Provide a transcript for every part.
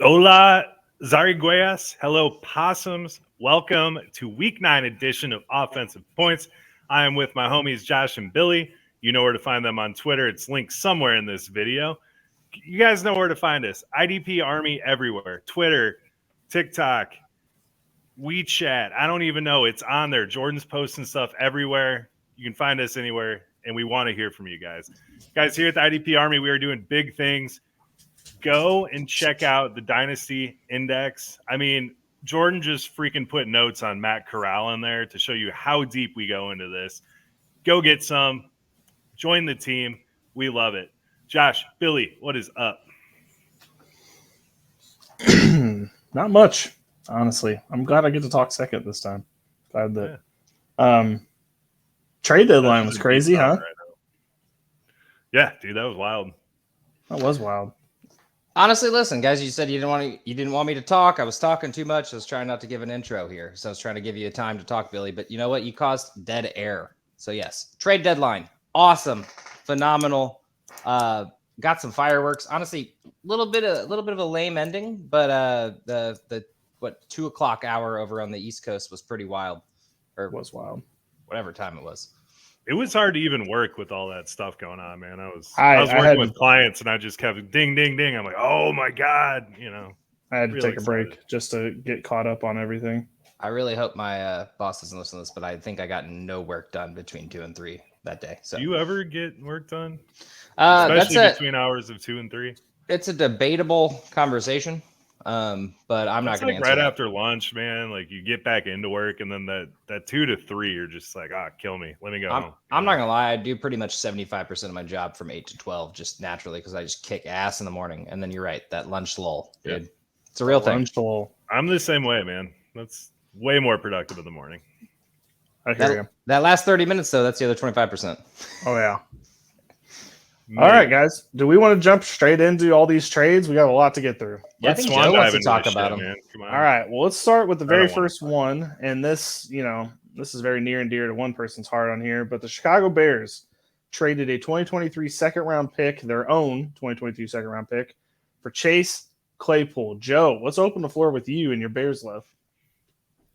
Hola, Zarigueas. Hello, Possums. Welcome to Week 9 edition of Offensive Points. I am with my homies Josh and Billy. You know where to find them on Twitter. It's linked somewhere in this video. You guys know where to find us. IDP Army everywhere. Twitter, TikTok, WeChat. I don't even know. It's on there. Jordan's posting stuff everywhere. You can find us anywhere, and we want to hear from you guys. Guys, here at the IDP Army, we are doing big things. Go and check out the Dynasty Index. I mean, Jordan just freaking put notes on Matt Corral in there to show you how deep we go into this. Go get some. Join the team. We love it. Josh, Billy, what is up? Not much, honestly. I'm glad I get to talk second this time. Glad that trade deadline was crazy, huh? Right, yeah, dude, that was wild. That was wild. Honestly, listen, guys, you said you didn't want me to talk. I was talking too much. I was trying not to give an intro here. So I was trying to give you a time to talk, Billy. But you know what? You caused dead air. So yes, trade deadline. Awesome. Phenomenal. Got some fireworks. Honestly, a little bit of a lame ending, but the 2:00 hour over on the East Coast was pretty wild. Or was wild. Whatever time it was. It was hard to even work with all that stuff going on, man. I was working with clients, and I just kept ding, ding, ding. I'm like, oh my god, I had to take a break just to get caught up on everything. I really hope my boss doesn't listen to this, but I think I got no work done between 2 and 3 that day. So, do you ever get work done? Especially between hours of 2 and 3. It's a debatable conversation. But I'm not going to answer right after lunch, man. Like you get back into work, and then that 2 to 3, you're just like, kill me. Let me go home. I'm not gonna lie. I do pretty much 75% of my job from 8 to 12, just naturally, because I just kick ass in the morning. And then you're right, that lunch lull, dude. It's a real thing. Lunch lull. I'm the same way, man. That's way more productive in the morning. I hear you. That last 30 minutes, though, that's the other 25%. Oh yeah. All right, guys. Do we want to jump straight into all these trades? We got a lot to get through. Yeah, I think Joe wants to talk about them. Man. Come on. All right. Well, let's start with the very first one. And this, this is very near and dear to one person's heart on here. But the Chicago Bears traded a 2023 second-round pick, their own 2022 second-round pick, for Chase Claypool. Joe, let's open the floor with you and your Bears love.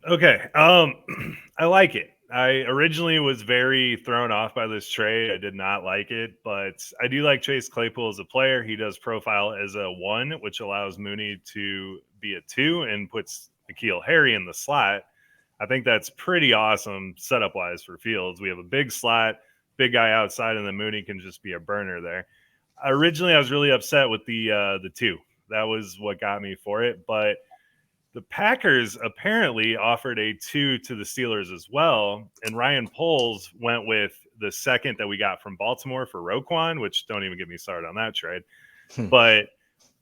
Okay. I like it. I originally was very thrown off by this trade. I did not like it, but I do like Chase Claypool as a player. He does profile as a 1, which allows Mooney to be a 2 and puts N'Keal Harry in the slot. I think that's pretty awesome setup-wise for Fields. We have a big slot, big guy outside, and then Mooney can just be a burner there. Originally, I was really upset with the 2. That was what got me for it, but the Packers apparently offered a 2 to the Steelers as well, and Ryan Poles went with the second that we got from Baltimore for Roquan, which don't even get me started on that trade. But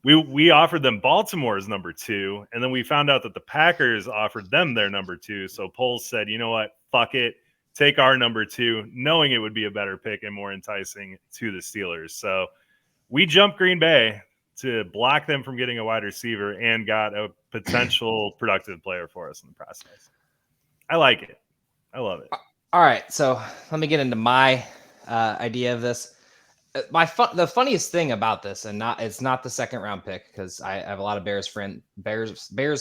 we offered them Baltimore's number 2, and then we found out that the Packers offered them their number 2. So Poles said, you know what, fuck it, take our number 2, knowing it would be a better pick and more enticing to the Steelers. So we jumped Green Bay to block them from getting a wide receiver and got a potential productive player for us in the process. I like it. I love it. All right. So let me get into my idea of this. The funniest thing about this, and it's not the second round pick, because I have a lot of Bears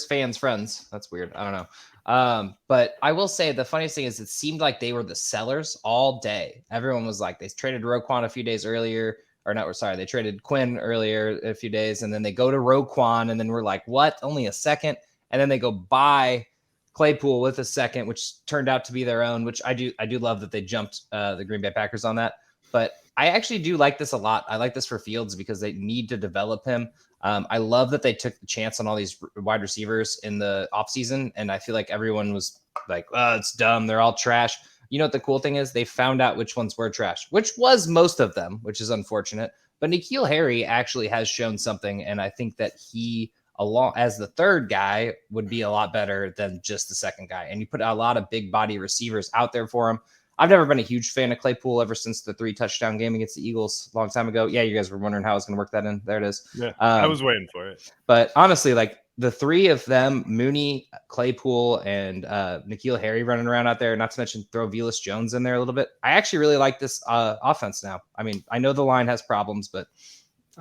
fans friends. That's weird. I don't know. But I will say the funniest thing is it seemed like they were the sellers all day. Everyone was like, they traded Roquan a few days earlier. Or not, sorry, they traded Quinn earlier a few days, and then they go to Roquan, and then we're like, what? Only a second? And then they go buy Claypool with a second, which turned out to be their own, which I do love that they jumped the Green Bay Packers on that. But I actually do like this a lot. I like this for Fields because they need to develop him. I love that they took the chance on all these wide receivers in the offseason, and I feel like everyone was like, oh, it's dumb. They're all trash. You know what the cool thing is? They found out which ones were trash, which was most of them, which is unfortunate. But N'Keal Harry actually has shown something, and I think that he, along as the third guy, would be a lot better than just the second guy. And you put a lot of big body receivers out there for him. I've never been a huge fan of Claypool ever since the 3-touchdown game against the Eagles a long time ago. Yeah, you guys were wondering how I was going to work that in. There it is. Yeah, I was waiting for it. But honestly, like the three of them, Mooney, Claypool, and N'Keal Harry running around out there, not to mention throw Velus Jones in there a little bit. I actually really like this offense now. I mean, I know the line has problems, but.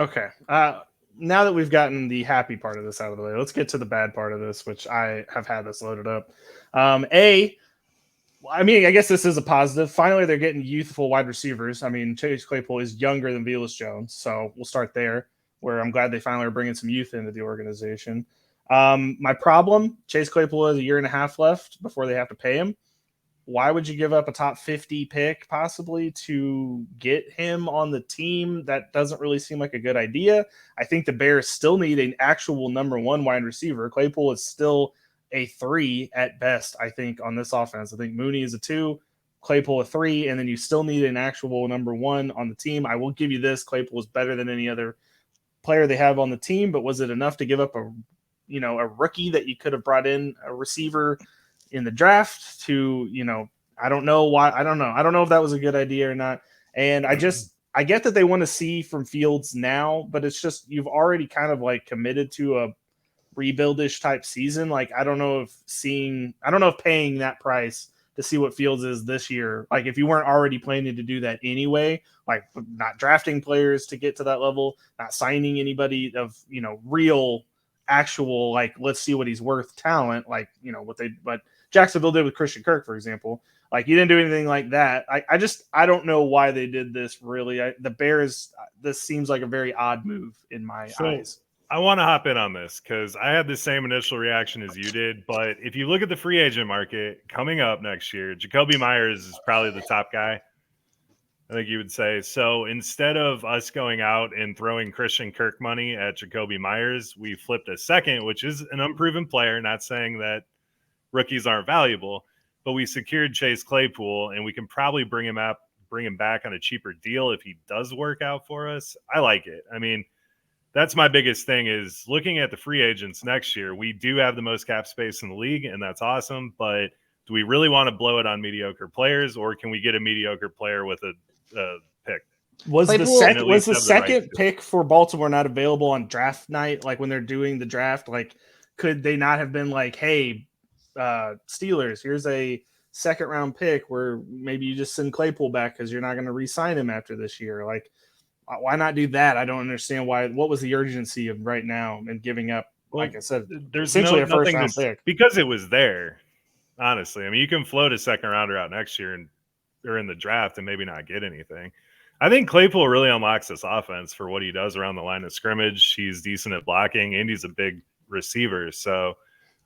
Okay. now that we've gotten the happy part of this out of the way, let's get to the bad part of this, which I have had this loaded up. I mean, I guess this is a positive. Finally, they're getting youthful wide receivers. I mean, Chase Claypool is younger than Velus Jones, so we'll start there, where I'm glad they finally are bringing some youth into the organization. My problem, Chase Claypool has a year and a half left before they have to pay him. Why would you give up a top 50 pick possibly to get him on the team? That doesn't really seem like a good idea. I think the Bears still need an actual number one wide receiver. Claypool is still a 3 at best, I think, on this offense. I think Mooney is a 2, Claypool a 3, and then you still need an actual number 1 on the team. I will give you this. Claypool is better than any other player they have on the team, but was it enough to give up a rookie that you could have brought in, a receiver in the draft to, I don't know why. I don't know. I don't know if that was a good idea or not. And I get that they want to see from Fields now, but it's just, you've already kind of like committed to a rebuildish type season. Like, I don't know if paying that price to see what Fields is this year, like if you weren't already planning to do that anyway, like not drafting players to get to that level, not signing anybody of, real actual, like, let's see what he's worth talent, like, but Jacksonville did with Christian Kirk, for example. Like, you didn't do anything like that. I don't know why they did this, really. The Bears, this seems like a very odd move in my eyes. I want to hop in on this because I had the same initial reaction as you did. But if you look at the free agent market coming up next year, Jacoby Myers is probably the top guy, I think you would say. So instead of us going out and throwing Christian Kirk money at Jacoby Myers, we flipped a second, which is an unproven player, not saying that rookies aren't valuable, but we secured Chase Claypool, and we can probably bring him back on a cheaper deal if he does work out for us. I like it. I mean, that's my biggest thing is looking at the free agents next year. We do have the most cap space in the league, and that's awesome. But do we really want to blow it on mediocre players, or can we get a mediocre player with a pick? Was the second pick for Baltimore not available on draft night? Like when they're doing the draft, like could they not have been like, hey, Steelers, here's a second round pick where maybe you just send Claypool back because you're not going to re-sign him after this year? Like, why not do that? I don't understand why. What was the urgency of right now and giving up? Well, like I said, there's essentially a first round pick because it was there. Honestly, I mean, you can float a second rounder out next year or in the draft and maybe not get anything. I think Claypool really unlocks this offense for what he does around the line of scrimmage. He's decent at blocking, and he's a big receiver. So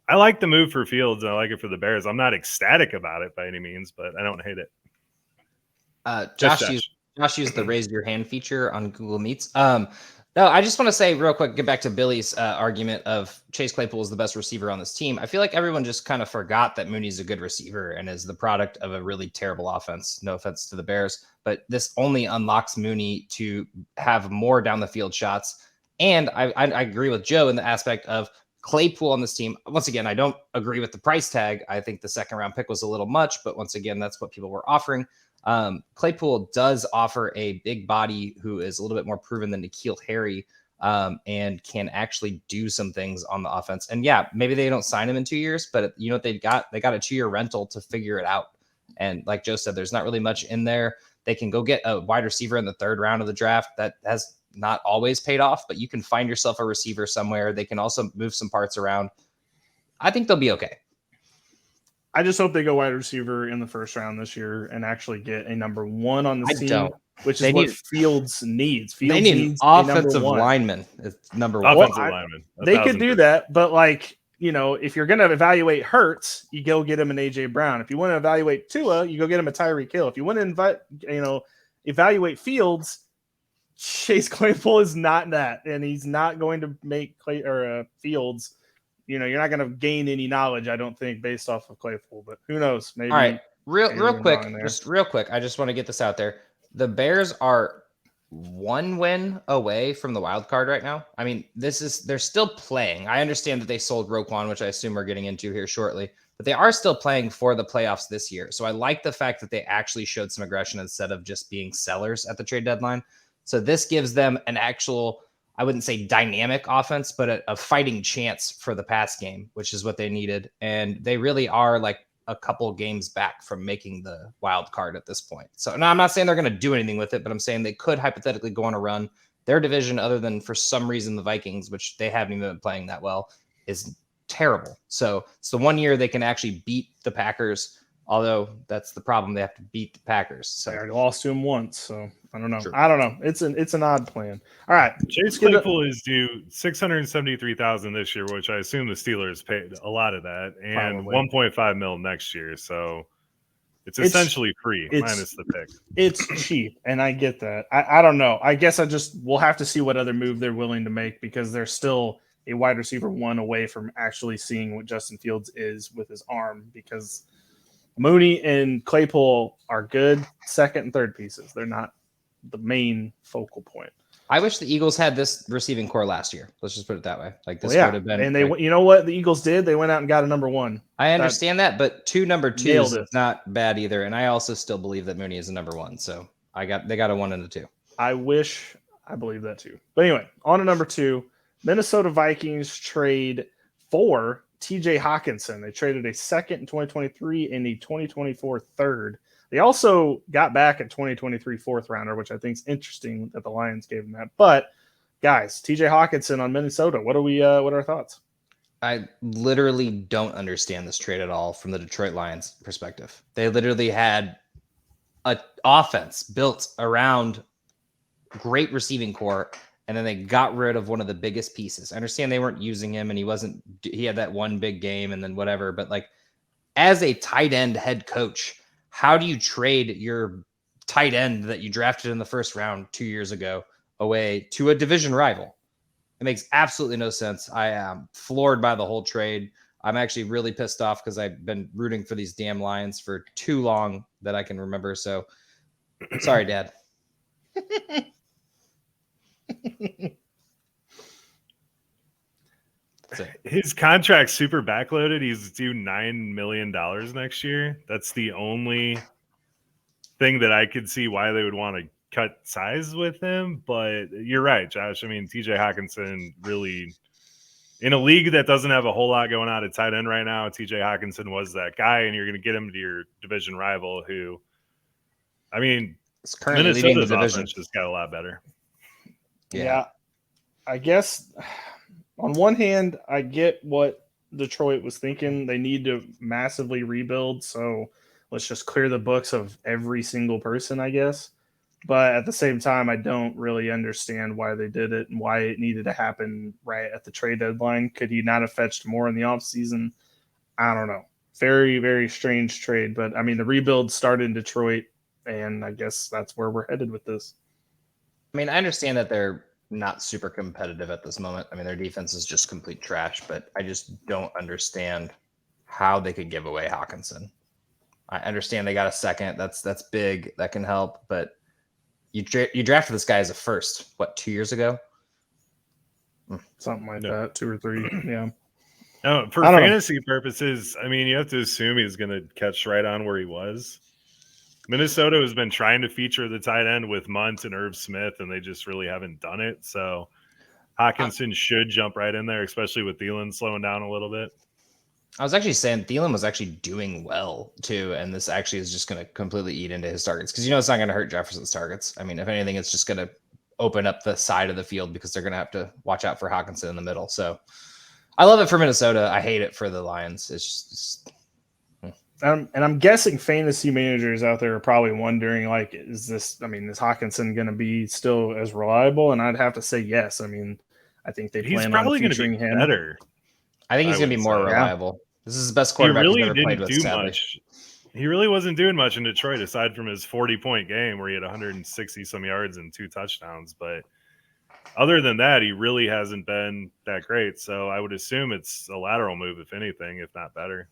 I like the move for Fields, and I like it for the Bears. I'm not ecstatic about it by any means, but I don't hate it. Josh used the raise your hand feature on Google Meets. No, I just want to say real quick, get back to Billy's argument of Chase Claypool is the best receiver on this team. I feel like everyone just kind of forgot that Mooney's a good receiver and is the product of a really terrible offense. No offense to the Bears, but this only unlocks Mooney to have more down the field shots. And I agree with Joe in the aspect of Claypool on this team. Once again, I don't agree with the price tag. I think the second round pick was a little much, but once again, that's what people were offering. Claypool does offer a big body who is a little bit more proven than N'Keal Harry, and can actually do some things on the offense. And yeah, maybe they don't sign him in 2 years, but you know what they got a 2-year rental to figure it out. And like Joe said, there's not really much in there. They can go get a wide receiver in the third round of the draft. That has not always paid off, but you can find yourself a receiver somewhere. They can also move some parts around. I think they'll be okay. I just hope they go wide receiver in the first round this year and actually get a number one on the team, which is what Fields needs. They need an offensive lineman. It's number one. Offensive lineman. They could do that, but like, if you're going to evaluate Hurts, you go get him an AJ Brown. If you want to evaluate Tua, you go get him a Tyreek Hill. If you want to evaluate Fields, Chase Claypool is not that, and he's not going to make Fields. You're not going to gain any knowledge, I don't think, based off of Claypool, but who knows? Maybe. All right, real quick. I just want to get this out there. The Bears are 1 win away from the wild card right now. I mean, they're still playing. I understand that they sold Roquan, which I assume we're getting into here shortly, but they are still playing for the playoffs this year. So I like the fact that they actually showed some aggression instead of just being sellers at the trade deadline. So this gives them an actual, I wouldn't say dynamic offense, but a fighting chance for the pass game, which is what they needed. And they really are like a couple games back from making the wild card at this point. So now I'm not saying they're going to do anything with it, but I'm saying they could hypothetically go on a run. Their division, other than for some reason the Vikings, which they haven't even been playing that well, is terrible. So it's the one year they can actually beat the Packers. Although that's the problem, they have to beat the Packers. So they already lost to them once, so I don't know. True. I don't know. It's an odd plan. All right, Chase Claypool is due $673,000 this year, which I assume the Steelers paid a lot of that, and $1.5 million next year. So it's essentially free minus the pick. It's cheap, and I get that. I don't know. I guess we'll have to see what other move they're willing to make because they're still a wide receiver one away from actually seeing what Justin Fields is with his arm because Mooney and Claypool are good second and third pieces. They're not the main focal point. I wish the Eagles had this receiving core last year. Let's just put it that way. Like this would have been. And you know what the Eagles did? They went out and got a number one. I understand that, but 2 number 2s is not bad either. And I also still believe that Mooney is a number 1. So they got a 1 and a 2. I believe that too. But anyway, on to number 2. Minnesota Vikings trade for TJ Hawkinson. They traded a second in 2023 and a 2024 third. They also got back a 2023 fourth rounder, which I think is interesting that the Lions gave them that. But guys, TJ Hawkinson on Minnesota. What are our thoughts? I literally don't understand this trade at all from the Detroit Lions perspective. They literally had an offense built around great receiving core, and then they got rid of one of the biggest pieces. I understand they weren't using him, and he had that one big game and then whatever. But like, as a tight end head coach, how do you trade your tight end that you drafted in the first round 2 years ago away to a division rival? It makes absolutely no sense. I am floored by the whole trade. I'm actually really pissed off because I've been rooting for these damn Lions for too long that I can remember. So sorry, Dad. His contract's super backloaded. He's due $9 million next year. That's the only thing that I could see why they would want to cut size with him. But you're right, Josh. I mean, TJ Hawkinson really, in a league that doesn't have a whole lot going on at tight end right now, TJ Hawkinson was that guy, and you're going to get him to your division rival who, I mean, it's currently leading the division. Just got a lot better. Yeah. I guess on one hand, I get what Detroit was thinking. They need to massively rebuild, so let's just clear the books of every single person, I guess. But at the same time, I don't really understand why they did it and why it needed to happen right at the trade deadline. Could he not have fetched more in the offseason? I don't know. Very, very strange trade. But, I mean, the rebuild started in Detroit, and I guess that's where we're headed with this. I mean, I understand that they're not super competitive at this moment. I mean, their defense is just complete trash, but I just don't understand how they could give away Hawkinson. I understand they got a second. That's big. That can help, but you drafted this guy as a first, 2 years ago? Something like that, 2 or 3. Yeah. No, for fantasy purposes, I mean, you have to assume he's going to catch right on where he was. Minnesota has been trying to feature the tight end with Munt and Irv Smith, and they just really haven't done it. So Hawkinson should jump right in there, especially with Thielen slowing down a little bit. I was actually saying Thielen was actually doing well too, and this actually is just going to completely eat into his targets because it's not going to hurt Jefferson's targets. I mean, if anything, it's just going to open up the side of the field because they're going to have to watch out for Hawkinson in the middle. So I love it for Minnesota. I hate it for the Lions. It's just and I'm guessing fantasy managers out there are probably wondering, like, is Hawkinson going to be still as reliable? And I'd have to say yes. I mean, I think they plan on featuring him better. I think he's going to be more reliable. This is the best quarterback he's ever played with. Much. He really wasn't doing much in Detroit aside from his 40-point game where he had 160 some yards and 2 touchdowns. But other than that, he really hasn't been that great. So I would assume it's a lateral move, if anything, if not better.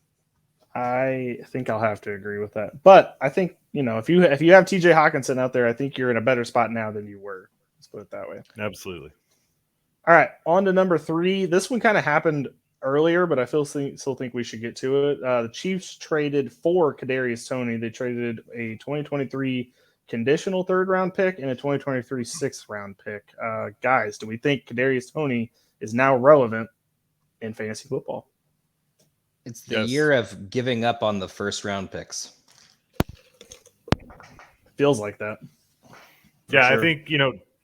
I think I'll have to agree with that. But I think, if you have TJ Hawkinson out there, I think you're in a better spot now than you were. Let's put it that way. Absolutely. All right, on to number 3. This one kind of happened earlier, but I still think we should get to it. The Chiefs traded for Kadarius Toney. They traded a 2023 conditional third-round pick and a 2023 sixth-round pick. Guys, do we think Kadarius Toney is now relevant in fantasy football? It's the year of giving up on the first-round picks. Feels like that. Yeah, sure. I think,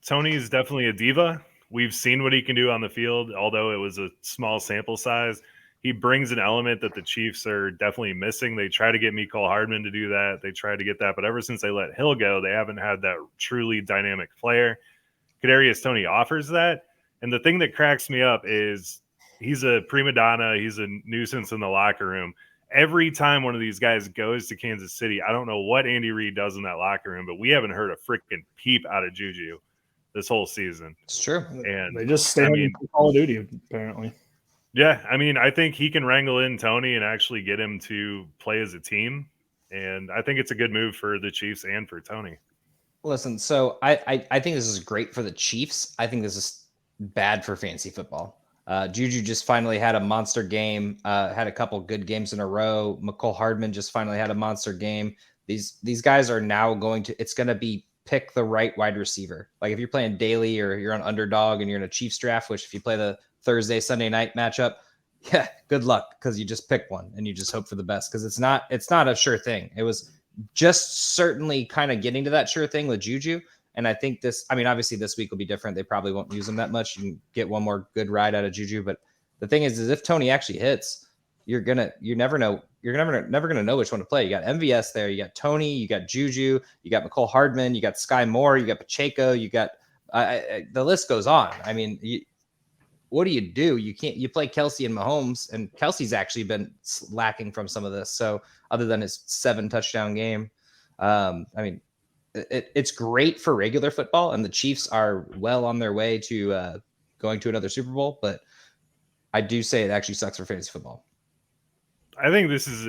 Tony is definitely a diva. We've seen what he can do on the field, although it was a small sample size. He brings an element that the Chiefs are definitely missing. They try to get Mecole Hardman to do that. They try to get that, but ever since they let Hill go, they haven't had that truly dynamic player. Kadarius Toney offers that. And the thing that cracks me up is he's a prima donna. He's a nuisance in the locker room. Every time one of these guys goes to Kansas City, I don't know what Andy Reid does in that locker room, but we haven't heard a freaking peep out of Juju this whole season. It's true. And they just stay on Call of Duty, apparently. Yeah, I mean, I think he can wrangle in Tony and actually get him to play as a team. And I think it's a good move for the Chiefs and for Tony. Listen, so I think this is great for the Chiefs. I think this is bad for fantasy football. Juju just finally had a monster game, had a couple good games in a row. Mecole Hardman just finally had a monster game. These guys are now it's going to be pick the right wide receiver. Like if you're playing daily or you're on underdog and you're in a Chiefs draft, which if you play the Thursday, Sunday night matchup, yeah, good luck because you just pick one and you just hope for the best because it's not a sure thing. It was just certainly kind of getting to that sure thing with Juju. And I think obviously this week will be different. They probably won't use him that much. You can get one more good ride out of Juju. But the thing is if Tony actually hits, you're never going to know which one to play. You got MVS there. You got Tony, you got Juju, you got Mecole Hardman, you got Sky Moore, you got Pacheco, you got the list goes on. I mean, what do? You play Kelsey and Mahomes, and Kelsey's actually been lacking from some of this. So other than his 7 touchdown game, I mean, it's great for regular football, and the Chiefs are well on their way to going to another Super Bowl. But I do say it actually sucks for fantasy football. I think this is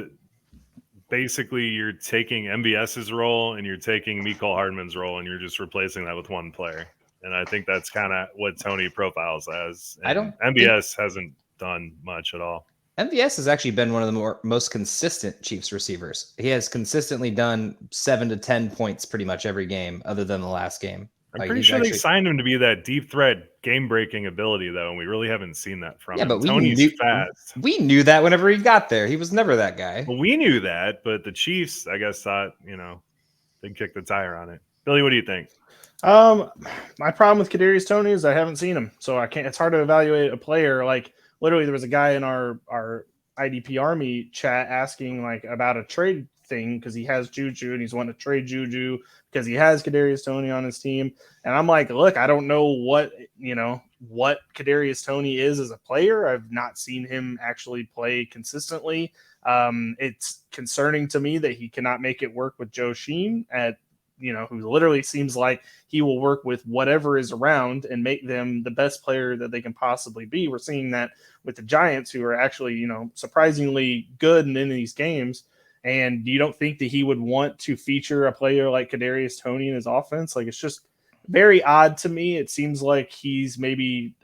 basically you're taking MVS's role and you're taking Mecole Hardman's role, and you're just replacing that with one player. And I think that's kind of what Tony profiles as. And MVS hasn't done much at all. MVS has actually been one of the most consistent Chiefs receivers. He has consistently done 7 to 10 points pretty much every game other than the last game. I'm pretty sure they signed him to be that deep threat game-breaking ability, though, and we really haven't seen that from him. But Tony's fast. We knew that whenever he got there. He was never that guy. Well, we knew that, but the Chiefs, I guess, thought, they'd kick the tire on it. Billy, what do you think? My problem with Kadarius Toney is I haven't seen him, so I can't. It's hard to evaluate a player. Like literally, there was a guy in our IDP Army chat asking like about a trade thing because he has Juju and he's wanting to trade Juju because he has Kadarius Toney on his team. And I'm like, look, I don't know what Kadarius Toney is as a player. I've not seen him actually play consistently. It's concerning to me that he cannot make it work with Joe Sheen who literally seems like he will work with whatever is around and make them the best player that they can possibly be. We're seeing that with the Giants, who are actually, surprisingly good in these games. And you don't think that he would want to feature a player like Kadarius Toney in his offense? Like, it's just very odd to me. It seems like he's maybe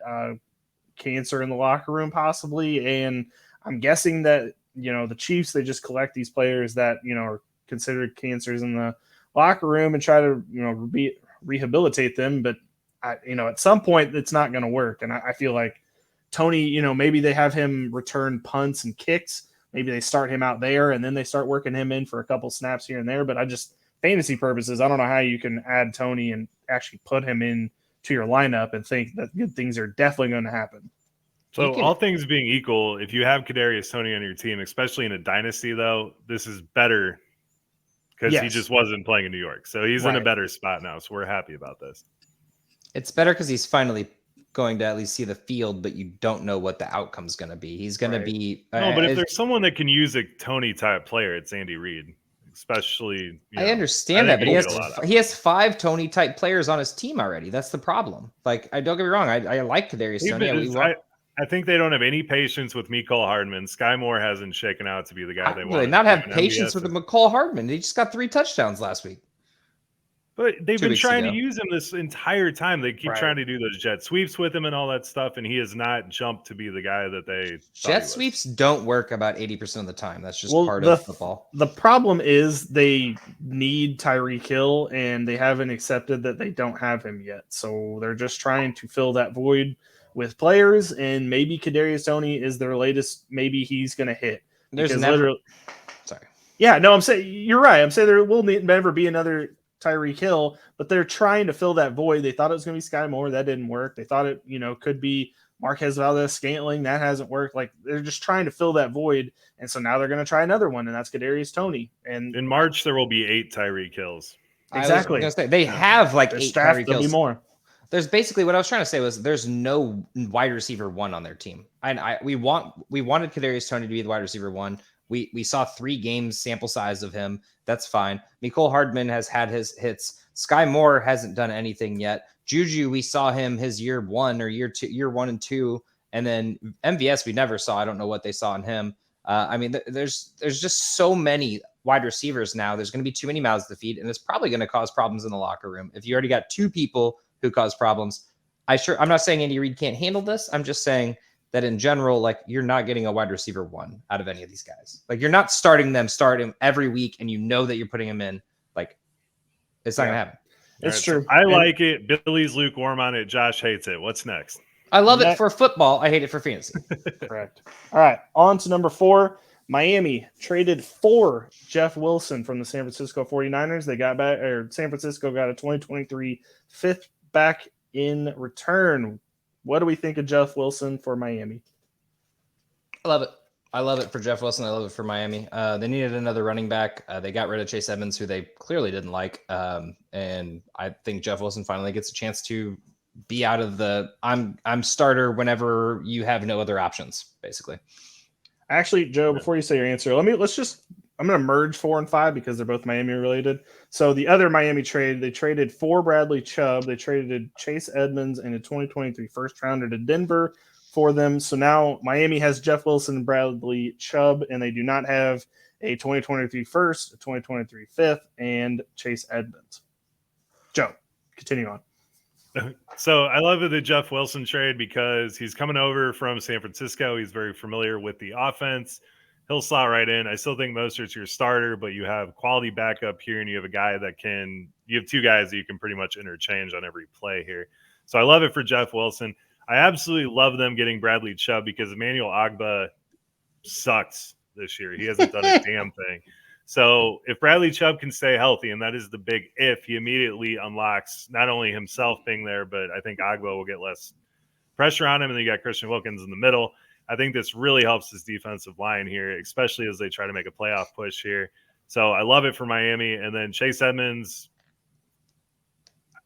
cancer in the locker room, possibly. And I'm guessing that, the Chiefs, they just collect these players that, are considered cancers in the locker room and try to rehabilitate them, but at some point it's not going to work. And I feel like Tony, maybe they have him return punts and kicks, maybe they start him out there and then they start working him in for a couple snaps here and there. But fantasy purposes, I don't know how you can add Tony and actually put him in to your lineup and think that good things are definitely going to happen. So all things being equal, if you have Kadarius Toney on your team, especially in a dynasty though, this is better because he just wasn't playing in New York. So he's in a better spot now. So we're happy about this. It's better because he's finally going to at least see the field, but you don't know what the outcome's going to be. He's going to be. No, but if there's someone that can use a Tony type player, it's Andy Reid, especially. I understand that, but he has 5 Tony type players on his team already. That's the problem. Like, don't get me wrong. I like Kadarius Toney. I think they don't have any patience with Mecole Hardman. Sky Moore hasn't shaken out to be the guy they want. They not have patience with Mecole Hardman. He just got 3 touchdowns last week. But they've been trying to use him this entire time. They keep trying to do those jet sweeps with him and all that stuff, and he has not jumped to be the guy that they jet sweeps don't work about 80% of the time. That's just part of football. The problem is they need Tyreek Hill, and they haven't accepted that they don't have him yet. So they're just trying to fill that void with players, and maybe Kadarius Toney is their latest. Maybe he's going to hit. There's I'm saying you're right. I'm saying there will never be another Tyreek Hill, but they're trying to fill that void. They thought it was going to be Sky Moore. That didn't work. They thought it, could be Marquez Valdez-Scantling. That hasn't worked. Like, they're just trying to fill that void. And so now they're going to try another one, and that's Kadarius Toney. And in March, there will be 8 Tyreek Hills. Exactly. I was going to say, they have like 8 Tyreek Hills. There'll be more. There's basically what I was trying to say was there's no wide receiver 1 on their team. We wanted Kadarius Toney to be the wide receiver 1. We saw 3 games sample size of him. That's fine. Mecole Hardman has had his hits. Sky Moore hasn't done anything yet. Juju, we saw him his year 1 or year 1 and 2, and then MVS we never saw. I don't know what they saw in him. There's just so many wide receivers now. There's going to be too many mouths to feed, and it's probably going to cause problems in the locker room. If you already got 2 people who cause problems, I'm not saying Andy Reid can't handle this. I'm just saying that in general, like, you're not getting a wide receiver 1 out of any of these guys. Like, you're not starting him every week, and you know that you're putting him in. Like, it's not going to happen. It's true. So I like it. Billy's lukewarm on it. Josh hates it. What's next? I love it for football. I hate it for fantasy. Correct. All right. On to number 4. Miami traded for Jeff Wilson from the San Francisco 49ers. They got back, or San Francisco got a 2023 fifth back in return. What do we think of Jeff Wilson for Miami? I love it. I love it for Jeff Wilson. I love it for Miami. They needed another running back. They got rid of Chase Edmonds, who they clearly didn't like. And I think Jeff Wilson finally gets a chance to be out of the I'm starter whenever you have no other options, basically. Actually, Joe, before you say your answer, I'm going to merge 4 and 5 because they're both Miami related. So the other Miami trade, they traded for Bradley Chubb. They traded Chase Edmonds and a 2023 first rounder to Denver for them. So now Miami has Jeff Wilson and Bradley Chubb, and they do not have a 2023 first, a 2023 fifth, and Chase Edmonds. Joe, continue on. So I love the Jeff Wilson trade because he's coming over from San Francisco. He's very familiar with the offense. He'll slot right in. I still think Mostert's your starter, but you have quality backup here, and you have a guy you have 2 guys that you can pretty much interchange on every play here. So I love it for Jeff Wilson. I absolutely love them getting Bradley Chubb because Emmanuel Ogbah sucks this year. He hasn't done a damn thing. So if Bradley Chubb can stay healthy, and that is the big if, he immediately unlocks not only himself being there, but I think Ogbah will get less pressure on him, and then you got Christian Wilkins in the middle. I think this really helps his defensive line here, especially as they try to make a playoff push here. So I love it for Miami. And then Chase Edmonds,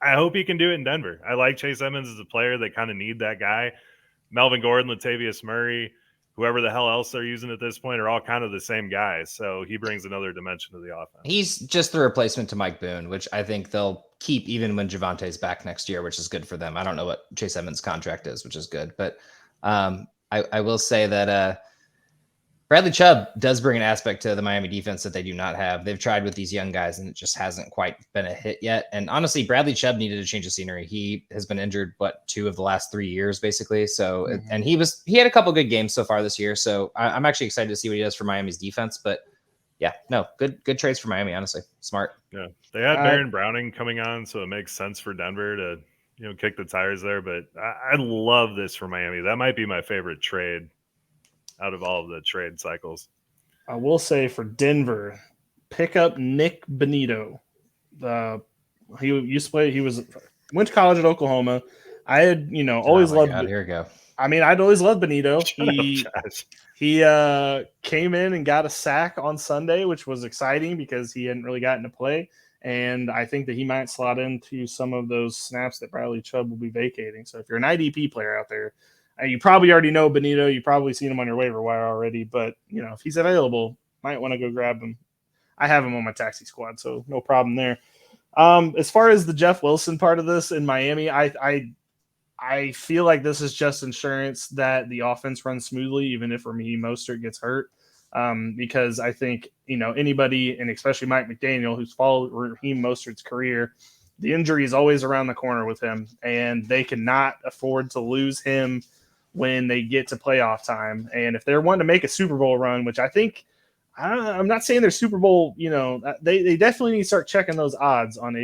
I hope he can do it in Denver. I like Chase Edmonds as a player. They kind of need that guy. Melvin Gordon, Latavius Murray, whoever the hell else they're using at this point are all kind of the same guys. So he brings another dimension to the offense. He's just the replacement to Mike Boone, which I think they'll keep even when Javante's back next year, which is good for them. I don't know what Chase Edmonds' contract is, which is good. But I will say that Bradley Chubb does bring an aspect to the Miami defense that they do not have. They've tried with these young guys, and it just hasn't quite been a hit yet. And honestly, Bradley Chubb needed a change of scenery. He has been injured, 2 of the last 3 years, basically. So, and he had a couple good games so far this year. So I'm actually excited to see what he does for Miami's defense. But yeah, no, good trades for Miami, honestly. Smart. Yeah. They had Baron Browning coming on, so it makes sense for Denver to, kick the tires there. But I love this for Miami. That might be my favorite trade out of all of the trade cycles. I will say for Denver, pick up Nick Benito. He used to play. Went to college at Oklahoma. I had, always loved. Here we go. I mean, I'd always loved Benito. He came in and got a sack on Sunday, which was exciting because he hadn't really gotten to play. And I think that he might slot into some of those snaps that Bradley Chubb will be vacating. So if you're an IDP player out there, you probably already know Benito. You've probably seen him on your waiver wire already. But, if he's available, might want to go grab him. I have him on my taxi squad, so no problem there. As far as the Jeff Wilson part of this in Miami, I feel like this is just insurance that the offense runs smoothly, even if Raheem Mostert gets hurt. Because I think, anybody, and especially Mike McDaniel, who's followed Raheem Mostert's career, the injury is always around the corner with him, and they cannot afford to lose him when they get to playoff time. And if they're wanting to make a Super Bowl run, which I think, I'm not saying they're Super Bowl, they definitely need to start checking those odds on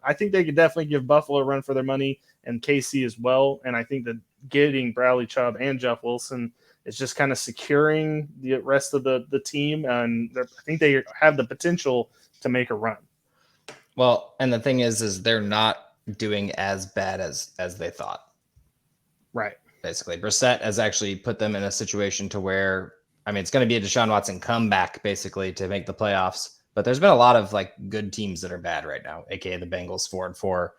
I think they could definitely give Buffalo a run for their money and KC as well. And I think that getting Bradley Chubb and Jeff Wilson is just kind of securing the rest of the team. And I think they have the potential to make a run. Well, and the thing is they're not doing as bad as they thought. Right. Basically, Brissett has actually put them in a situation to where, I mean, it's going to be a Deshaun Watson comeback basically to make the playoffs. But there's been a lot of like good teams that are bad right now, aka the Bengals 4-4,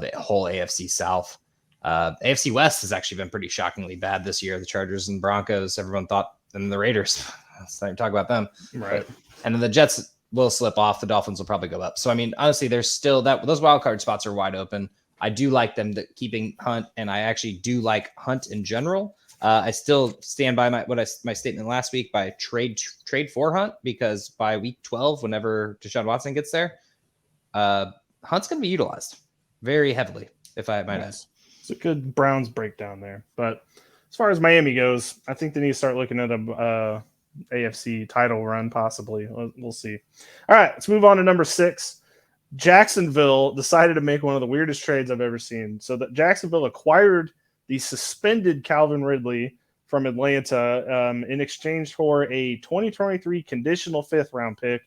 the whole AFC South. AFC West has actually been pretty shockingly bad this year. The Chargers and Broncos, everyone thought, and the Raiders. Let's not even talk about them. Right. And then the Jets will slip off. The Dolphins will probably go up. So I mean, honestly, there's still those wild card spots are wide open. I do like them keeping Hunt, and I actually do like Hunt in general. I still stand by my statement last week by trade for Hunt, because by week 12, whenever Deshaun Watson gets there, Hunt's going to be utilized very heavily, if I might add. It's a good Browns breakdown there. But as far as Miami goes, I think they need to start looking at a AFC title run, possibly. We'll see. All right, let's move on to number 6. Jacksonville decided to make one of the weirdest trades I've ever seen. So that Jacksonville acquired the suspended Calvin Ridley from Atlanta in exchange for a 2023 conditional 5th round pick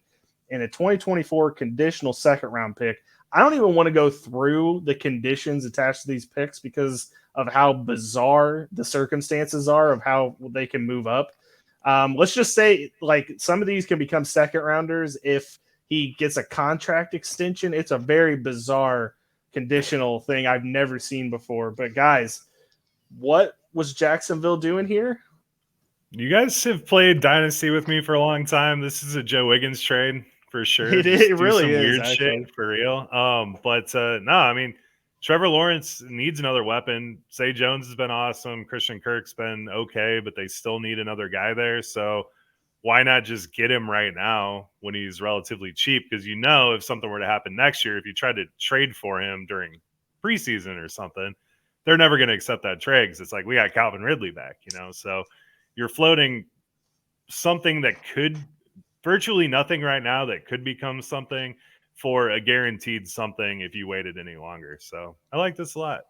and a 2024 conditional 2nd round pick. I don't even want to go through the conditions attached to these picks because of how bizarre the circumstances are of how they can move up. Let's just say, like, some of these can become 2nd rounders if he gets a contract extension. It's a very bizarre conditional thing I've never seen before. But guys, what was Jacksonville doing here? You guys have played Dynasty with me for a long time. This is a Joe Wiggins trade for sure. It really is weird actually. Shit for real. No, I mean, Trevor Lawrence needs another weapon. Zay Jones has been awesome. Christian Kirk's been okay, but they still need another guy there. So why not just get him right now when he's relatively cheap? Because if something were to happen next year, if you tried to trade for him during preseason or something, they're never going to accept that trade because it's like, we got Calvin Ridley back, So you're floating something that could virtually nothing right now that could become something for a guaranteed something if you waited any longer. So I like this a lot.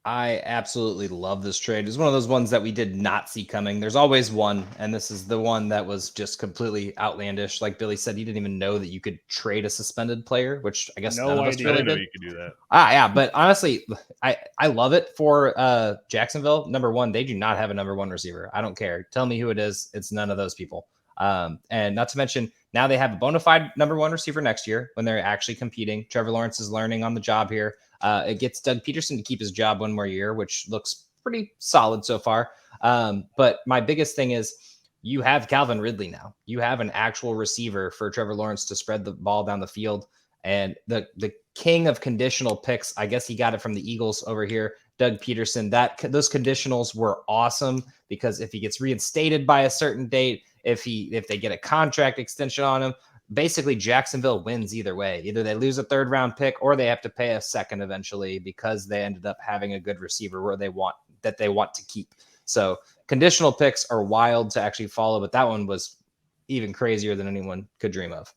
I absolutely love this trade. It's one of those ones that we did not see coming. There's always one, and this is the one that was just completely outlandish. Like Billy said, he didn't even know that you could trade a suspended player, which I guess none of us really did. You could do that. Yeah, but honestly, I love it for Jacksonville. Number one, they do not have a number 1 receiver. I don't care. Tell me who it is. It's none of those people. And not to mention, now they have a bona fide number 1 receiver next year when they're actually competing. Trevor Lawrence is learning on the job here. It gets Doug Peterson to keep his job 1 more year, which looks pretty solid so far. But my biggest thing is you have Calvin Ridley now. You have an actual receiver for Trevor Lawrence to spread the ball down the field. And the king of conditional picks, I guess he got it from the Eagles over here, Doug Peterson. Those conditionals were awesome because if he gets reinstated by a certain date, if they get a contract extension on him, basically Jacksonville wins either way. Either they lose a 3rd round pick or they have to pay a 2nd eventually because they ended up having a good receiver where they want to keep. So conditional picks are wild to actually follow, but that one was even crazier than anyone could dream of.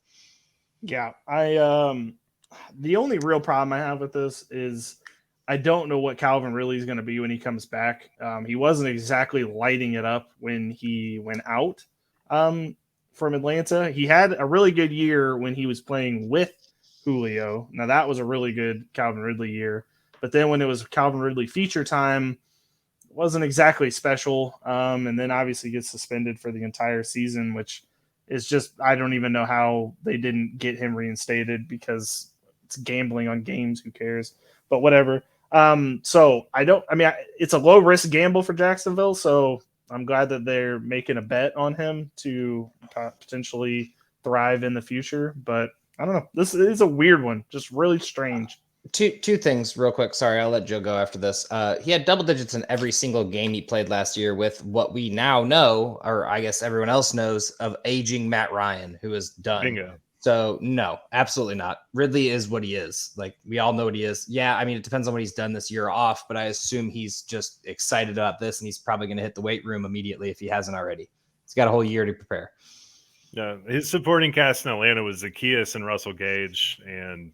Yeah, the only real problem I have with this is I don't know what Calvin really is going to be when he comes back. He wasn't exactly lighting it up when he went out from Atlanta. He had a really good year when he was playing with Julio. Now that was a really good Calvin Ridley year, but then when it was Calvin Ridley feature time, it wasn't exactly special. And then obviously gets suspended for the entire season, which is just, I don't even know how they didn't get him reinstated because it's gambling on games. Who cares? But whatever. So it's a low risk gamble for Jacksonville. So I'm glad that they're making a bet on him to potentially thrive in the future. But I don't know. This is a weird one. Just really strange. Two things real quick. Sorry, I'll let Joe go after this. He had double digits in every single game he played last year with what we now know, or I guess everyone else knows, of aging Matt Ryan, who is done. Bingo. So no, absolutely not. Ridley is what he is. Like, we all know what he is. Yeah, I mean, it depends on what he's done this year off, but I assume he's just excited about this, and he's probably going to hit the weight room immediately if he hasn't already. He's got a whole year to prepare. Yeah, his supporting cast in Atlanta was Zacchaeus and Russell Gage, and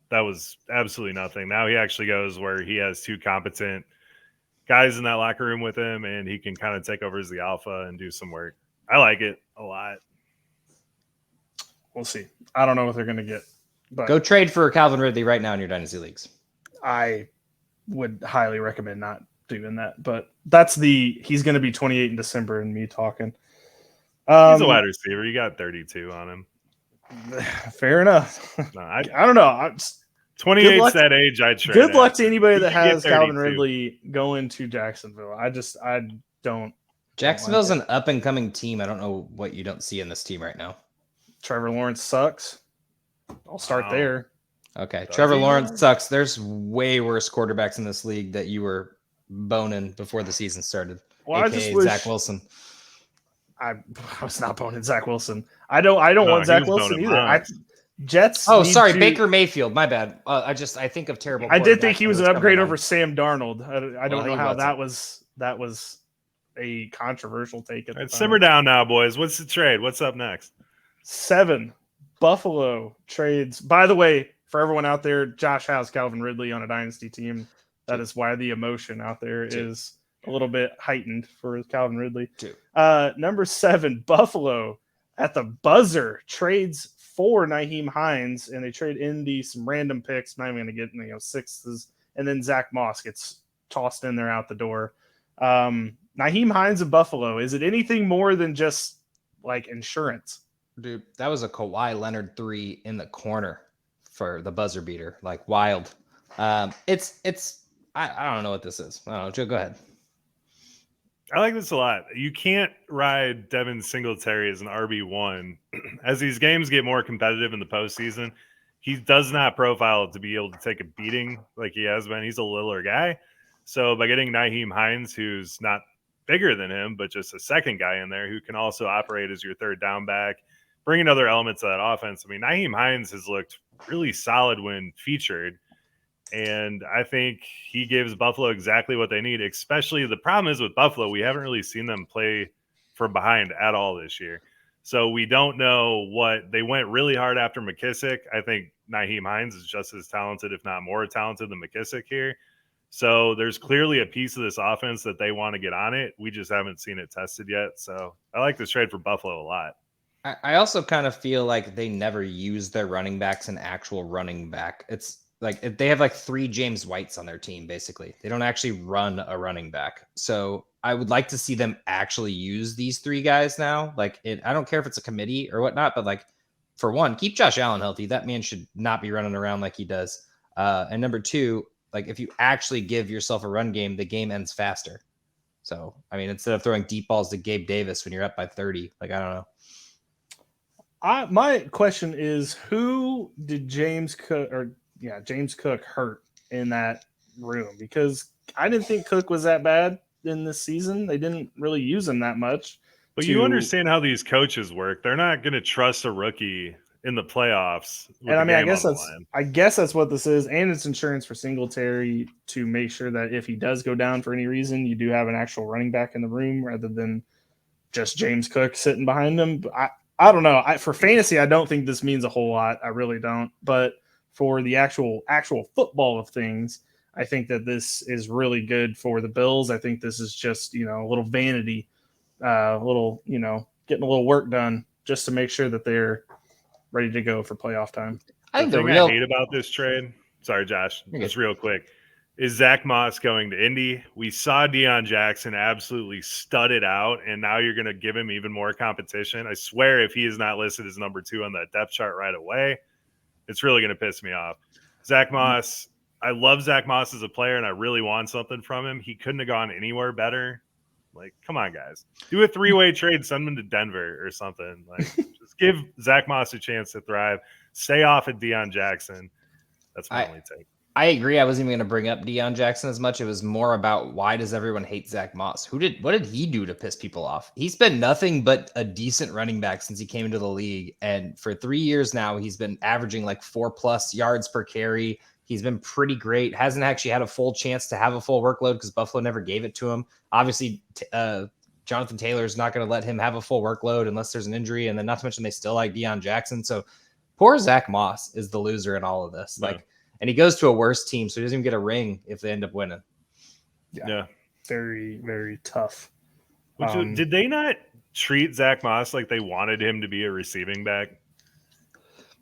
that was absolutely nothing. Now he actually goes where he has 2 competent guys in that locker room with him, and he can kind of take over as the alpha and do some work. I like it a lot. We'll see. I don't know what they're going to get. But go trade for Calvin Ridley right now in your dynasty leagues. I would highly recommend not doing that. But he's going to be 28 in December, and me talking. He's a wide receiver. You got 32 on him. Fair enough. No, I don't know. 28's that age I'd trade. Good luck to anybody that has 32. Calvin Ridley going to Jacksonville. I don't. Jacksonville's an up and coming team. I don't know what you don't see in this team right now. Trevor Lawrence sucks. I'll start there. Okay. Trevor Lawrence sucks. There's way worse quarterbacks in this league that you were boning before the season started. Well, AKA Zach Wilson. I was not boning Zach Wilson. I don't want Zach Wilson either. Jets. Oh, sorry, Baker Mayfield. My bad. I think of terrible. I did think he was an upgrade over Sam Darnold. I don't know how that was a controversial take. Simmer down now, boys. What's the trade? What's up next? 7 Buffalo trades. By the way, for everyone out there, Josh has Calvin Ridley on a dynasty team. That is why the emotion out there is a little bit heightened for Calvin Ridley. Number 7, Buffalo at the buzzer trades for Nyheim Hines, and they trade Indy some random picks. Not even going to get sixths, and then Zach Moss gets tossed in there out the door. Nyheim Hines of Buffalo. Is it anything more than just like insurance? Dude, that was a Kawhi Leonard 3 in the corner for the buzzer beater. Like wild. I don't know what this is. I don't know. Joe, go ahead. I like this a lot. You can't ride Devin Singletary as an RB1. As these games get more competitive in the postseason, he does not profile to be able to take a beating like he has been. He's a littler guy. So by getting Nyheim Hines, who's not bigger than him, but just a second guy in there who can also operate as your third down back, bringing other elements of that offense. I mean, Nyheim Hines has looked really solid when featured. And I think he gives Buffalo exactly what they need, especially the problem is with Buffalo, we haven't really seen them play from behind at all this year. So we don't know what they went really hard after McKissick. I think Nyheim Hines is just as talented, if not more talented than McKissick here. So there's clearly a piece of this offense that they want to get on it. We just haven't seen it tested yet. So I like this trade for Buffalo a lot. I also kind of feel like they never use their running backs an actual running back. It's like they have like 3 James Whites on their team, basically. They don't actually run a running back. So I would like to see them actually use these 3 guys now. Like, I don't care if it's a committee or whatnot, but like, for one, keep Josh Allen healthy. That man should not be running around like he does. And number 2, like if you actually give yourself a run game, the game ends faster. So, I mean, instead of throwing deep balls to Gabe Davis when you're up by 30, like, I don't know. My question is, who did James Cook hurt in that room? Because I didn't think Cook was that bad in this season. They didn't really use him that much. But you understand how these coaches work. They're not going to trust a rookie in the playoffs. And I mean, I guess that's what this is. And it's insurance for Singletary to make sure that if he does go down for any reason, you do have an actual running back in the room rather than just James Cook sitting behind him. I don't know. For fantasy, I don't think this means a whole lot. I really don't. But for the actual football of things, I think that this is really good for the Bills. I think this is just, a little vanity, getting a little work done just to make sure that they're ready to go for playoff time. I think I hate about this trade, sorry, Josh, just real quick, is Zach Moss going to Indy. We saw Deion Jackson absolutely stud it out, and now you're going to give him even more competition. I swear if he is not listed as number 2 on that depth chart right away, it's really going to piss me off. Zach Moss, I love Zach Moss as a player, and I really want something from him. He couldn't have gone anywhere better. Like, come on, guys. Do a 3-way trade, send him to Denver or something. Like, just give Zach Moss a chance to thrive. Stay off at Deion Jackson. That's my only take. I agree. I wasn't even going to bring up Deion Jackson as much. It was more about why does everyone hate Zach Moss? What did he do to piss people off? He's been nothing but a decent running back since he came into the league. And for 3 years now, he's been averaging like 4+ yards per carry. He's been pretty great. Hasn't actually had a full chance to have a full workload because Buffalo never gave it to him. Obviously, Jonathan Taylor is not going to let him have a full workload unless there's an injury. And then not to mention they still like Deion Jackson. So poor Zach Moss is the loser in all of this. Yeah. And he goes to a worse team, so he doesn't even get a ring if they end up winning. Yeah. Very, very tough. Did they not treat Zach Moss like they wanted him to be a receiving back?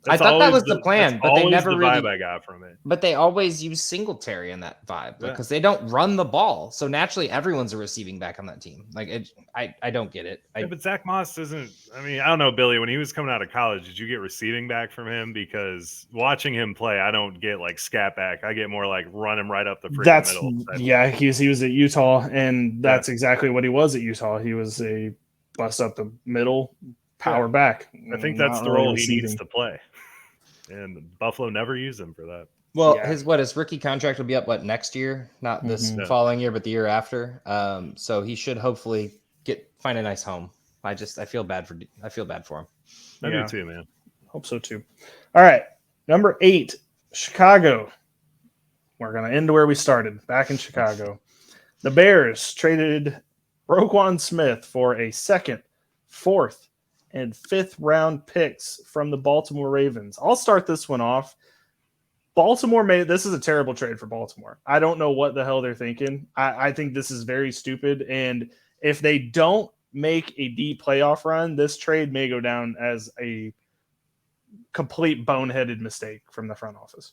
I thought that was the plan, but they never really. Vibe I got from it. But they always use Singletary in that vibe because they don't run the ball, so naturally everyone's a receiving back on that team. Like I don't get it. But Zach Moss isn't. I mean, I don't know, Billy. When he was coming out of college, did you get receiving back from him? Because watching him play, I don't get like scat back. I get more like run him right up the middle. Yeah, he was at Utah, and that's exactly what he was at Utah. He was a bust up the middle power back. I think that's the role he needs to play. And Buffalo never used him for that. Well, his rookie contract will be up next year, not this following year, but the year after. So he should hopefully find a nice home. I feel bad for him. I do too, man. Hope so too. All right, number 8, Chicago. We're gonna end where we started, back in Chicago. The Bears traded Roquan Smith for a 2nd, 4th, and 5th round picks from the Baltimore Ravens. I'll start this one off. Baltimore this is a terrible trade for Baltimore. I don't know what the hell they're thinking. I think this is very stupid. And if they don't make a deep playoff run, this trade may go down as a complete boneheaded mistake from the front office.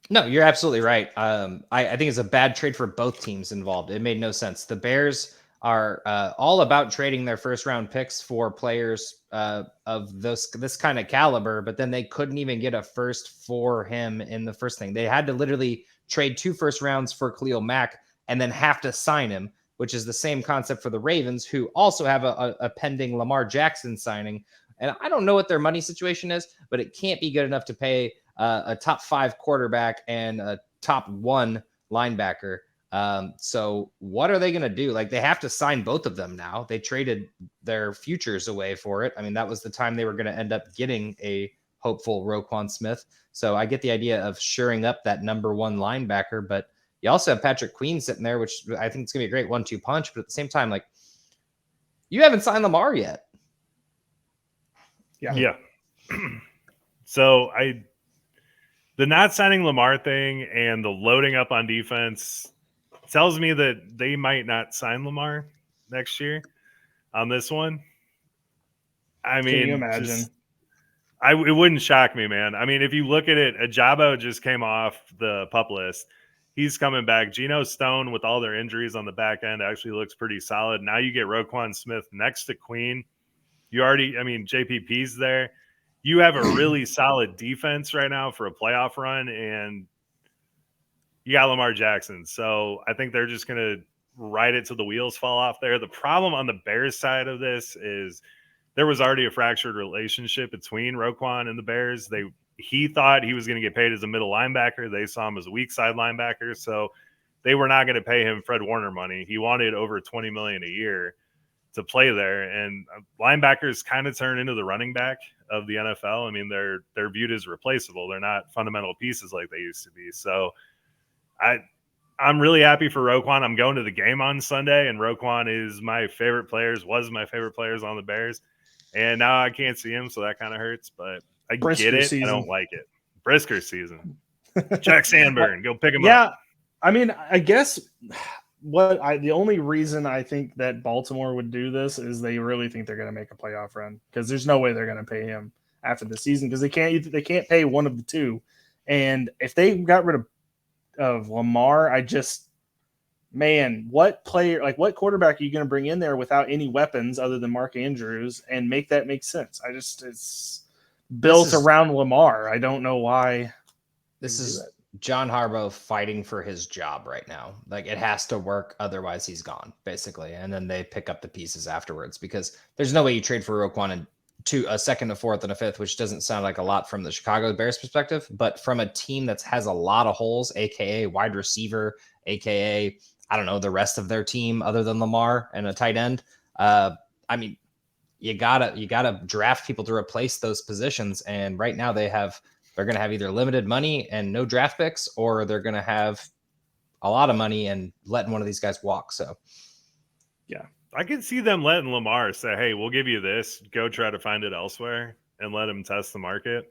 No, you're absolutely right. I think it's a bad trade for both teams involved. It made no sense. The Bears are all about trading their 1st round picks for players of this kind of caliber, but then they couldn't even get a 1st for him in the first thing. They had to literally trade 2 1st rounds for Khalil Mack and then have to sign him, which is the same concept for the Ravens, who also have a pending Lamar Jackson signing. And I don't know what their money situation is, but it can't be good enough to pay a top 5 quarterback and a top 1 linebacker. So what are they going to do? Like, they have to sign both of them now. They traded their futures away for it. I mean, that was the time they were going to end up getting a hopeful Roquan Smith. So I get the idea of shoring up that number 1 linebacker, but you also have Patrick Queen sitting there, which I think it's going to be a great 1-2 punch. But at the same time, like, you haven't signed Lamar yet. Yeah. So the not signing Lamar thing and the loading up on defense tells me that they might not sign Lamar next year on this one. I mean, can you imagine? It wouldn't shock me, man. I mean, if you look at it, Ajabo just came off the PUP list. He's coming back. Geno Stone, with all their injuries on the back end, actually looks pretty solid. Now you get Roquan Smith next to Queen. JPP's there. You have a really solid defense right now for a playoff run, and you got Lamar Jackson. So I think they're just going to ride it till the wheels fall off there. The problem on the Bears side of this is there was already a fractured relationship between Roquan and the Bears. He thought he was going to get paid as a middle linebacker. They saw him as a weak side linebacker. So they were not going to pay him Fred Warner money. He wanted over $20 million a year to play there. And linebackers kind of turn into the running back of the NFL. I mean, they're viewed as replaceable. They're not fundamental pieces like they used to be. So I'm really happy for Roquan. I'm going to the game on Sunday, and Roquan was my favorite players on the Bears. And now I can't see him, so that kind of hurts. But I get it. Season. I don't like it. Brisker season. Jack Sanborn, go pick him up. Yeah, I mean, I guess the only reason I think that Baltimore would do this is they really think they're going to make a playoff run, because there's no way they're going to pay him after the season, because they can't pay one of the two. And if they got rid of Lamar, what quarterback are you going to bring in there without any weapons other than Mark Andrews and make that make sense? It's built around Lamar. I don't know why. This is John Harbaugh fighting for his job right now. Like, it has to work, otherwise he's gone, basically. And then they pick up the pieces afterwards, because there's no way you trade for Roquan and to a 2nd, a 4th, and a 5th, which doesn't sound like a lot from the Chicago Bears perspective, but from a team that has a lot of holes, aka wide receiver, aka I don't know, the rest of their team other than Lamar and a tight end. I mean, you gotta draft people to replace those positions. And right now they're going to have either limited money and no draft picks, or they're going to have a lot of money and letting one of these guys walk. So, yeah, I can see them letting Lamar say, "Hey, we'll give you this. Go try to find it elsewhere," and let him test the market.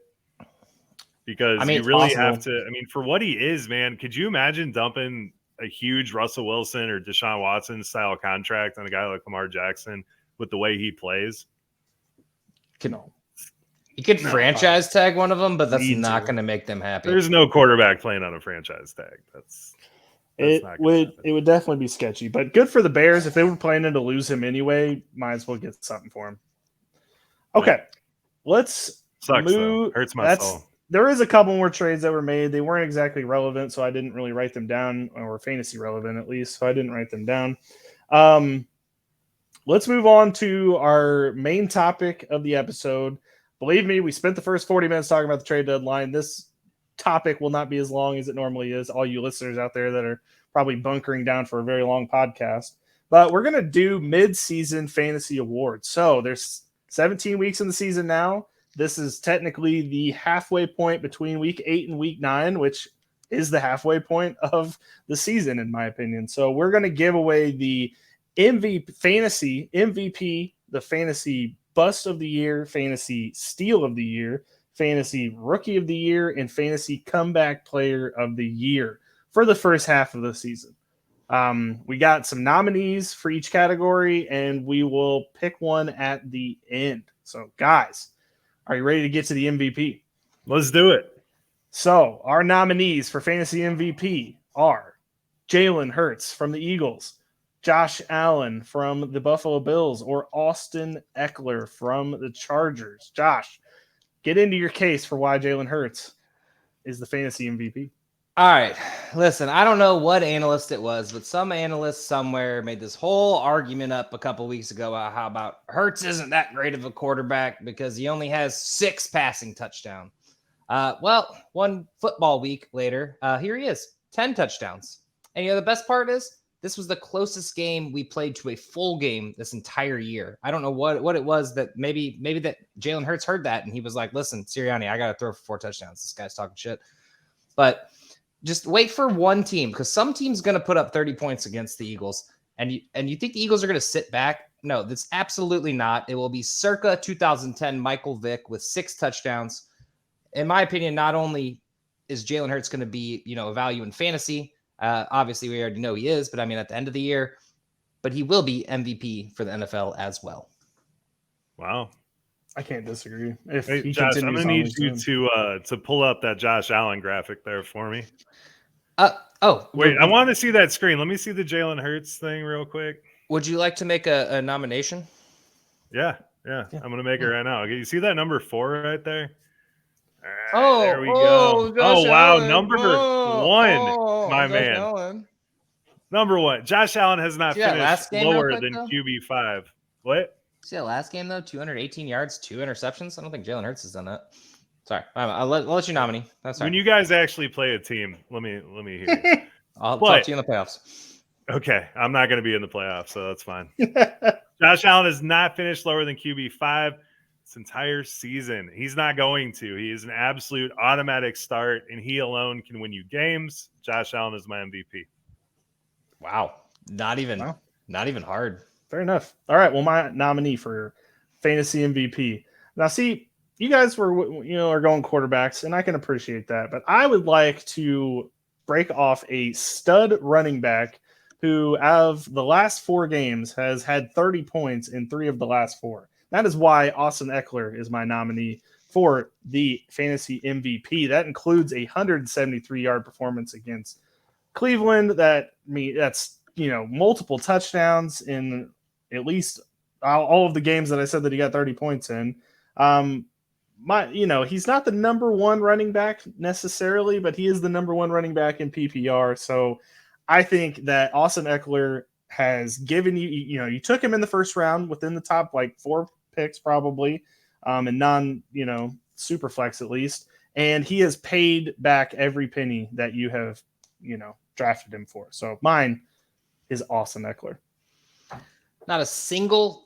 Because you really have to. I mean, for what he is, man, could you imagine dumping a huge Russell Wilson or Deshaun Watson style contract on a guy like Lamar Jackson with the way he plays? You could franchise tag one of them, but that's not going to make them happy. There's no quarterback playing on a franchise tag. It would definitely be sketchy, but good for the Bears. If they were planning to lose him anyway, might as well get something for him. Okay, let's Sucks, move. Hurts my soul. There is a couple more trades that were made. They weren't exactly relevant, so I didn't really write them down, or fantasy relevant at least, so I didn't write them down. Let's move on to our main topic of the episode. Believe me, we spent the first 40 minutes talking about the trade deadline. This topic will not be as long as it normally is. All you listeners out there that are probably bunkering down for a very long podcast. But we're going to do mid-season fantasy awards. So there's 17 weeks in the season now. This is technically the halfway point between week 8 and week 9, which is the halfway point of the season, in my opinion. So we're going to give away the fantasy MVP, the fantasy bust of the year, fantasy steal of the year, fantasy rookie of the year, and fantasy comeback player of the year for the first half of the season. We got some nominees for each category, and we will pick one at the end. So, guys, are you ready to get to the MVP? Let's do it. So, our nominees for fantasy MVP are Jalen Hurts from the Eagles, Josh Allen from the Buffalo Bills, or Austin Eckler from the Chargers. Josh, get into your case for why Jalen Hurts is the fantasy MVP. All right. Listen, I don't know what analyst it was, but some analyst somewhere made this whole argument up a couple weeks ago about how about Hurts isn't that great of a quarterback because he only has 6 passing touchdowns. Well, one football week later, here he is, 10 touchdowns. And the best part is, this was the closest game we played to a full game this entire year. I don't know what it was that maybe that Jalen Hurts heard that and he was like, listen, Sirianni, I got to throw for 4 touchdowns. This guy's talking shit. But just wait for one team because some team's going to put up 30 points against the Eagles. And you think the Eagles are going to sit back? No, that's absolutely not. It will be circa 2010 Michael Vick with 6 touchdowns. In my opinion, not only is Jalen Hurts going to be, a value in fantasy, obviously, we already know he is, but I mean, at the end of the year, but he will be MVP for the NFL as well. Wow. I can't disagree. Hey, Josh, I'm going to need you to pull up that Josh Allen graphic there for me. Wait, I want to see that screen. Let me see the Jalen Hurts thing real quick. Would you like to make a nomination? Yeah. I'm going to make it right now. Okay, you see that number 4 right there? Right, there we go. Josh wow, Allen. number 1, my man. Allen. Number 1. Josh Allen has not finished lower than though? QB5. What? See that last game though? 218 yards, 2 interceptions. I don't think Jalen Hurts has done that. Sorry, I'll let you nominate. That's when you guys actually play a team. Let me hear you. I'll talk to you in the playoffs. Okay, I'm not going to be in the playoffs, so that's fine. Josh Allen has not finished lower than QB5 this entire season. He's not going to. He is an absolute automatic start, and he alone can win you games. Josh Allen is my MVP. Wow, not even hard. Fair enough. All right, well, my nominee for fantasy MVP. Now, see, you guys are going quarterbacks, and I can appreciate that, but I would like to break off a stud running back who, out of the last 4 games, has had 30 points in 3 of the last 4. That is why Austin Eckler is my nominee for the fantasy MVP. That includes a 173-yard performance against Cleveland. That's multiple touchdowns in at least all of the games that I said that he got 30 points in. He's not the number 1 running back necessarily, but he is the number 1 running back in PPR. So I think that Austin Eckler has given you took him in the first round within the top 4 picks probably, and non, super flex at least. And he has paid back every penny that you have, drafted him for. So mine is Austin Eckler. Not a single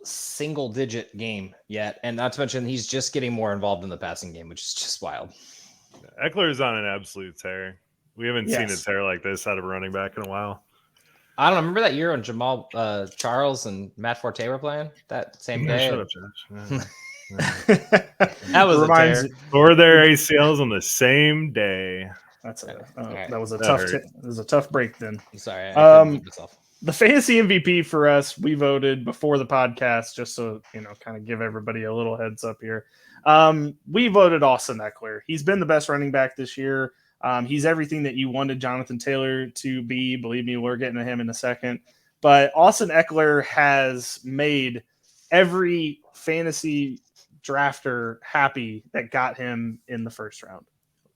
digit game yet. And not to mention he's just getting more involved in the passing game, which is just wild. Eckler is on an absolute tear. We haven't seen a tear like this out of a running back in a while. I don't know. Remember that year when Jamal Charles and Matt Forte were playing that same day? Shut up, Josh. That was a tear. Or their ACLs on the same day. That was a tough break then. I'm sorry. The fantasy MVP for us, we voted before the podcast, just so, kind of give everybody a little heads up here. We voted Austin Eckler. He's been the best running back this year. He's everything that you wanted Jonathan Taylor to be. Believe me, we're getting to him in a second. But Austin Eckler has made every fantasy drafter happy that got him in the first round.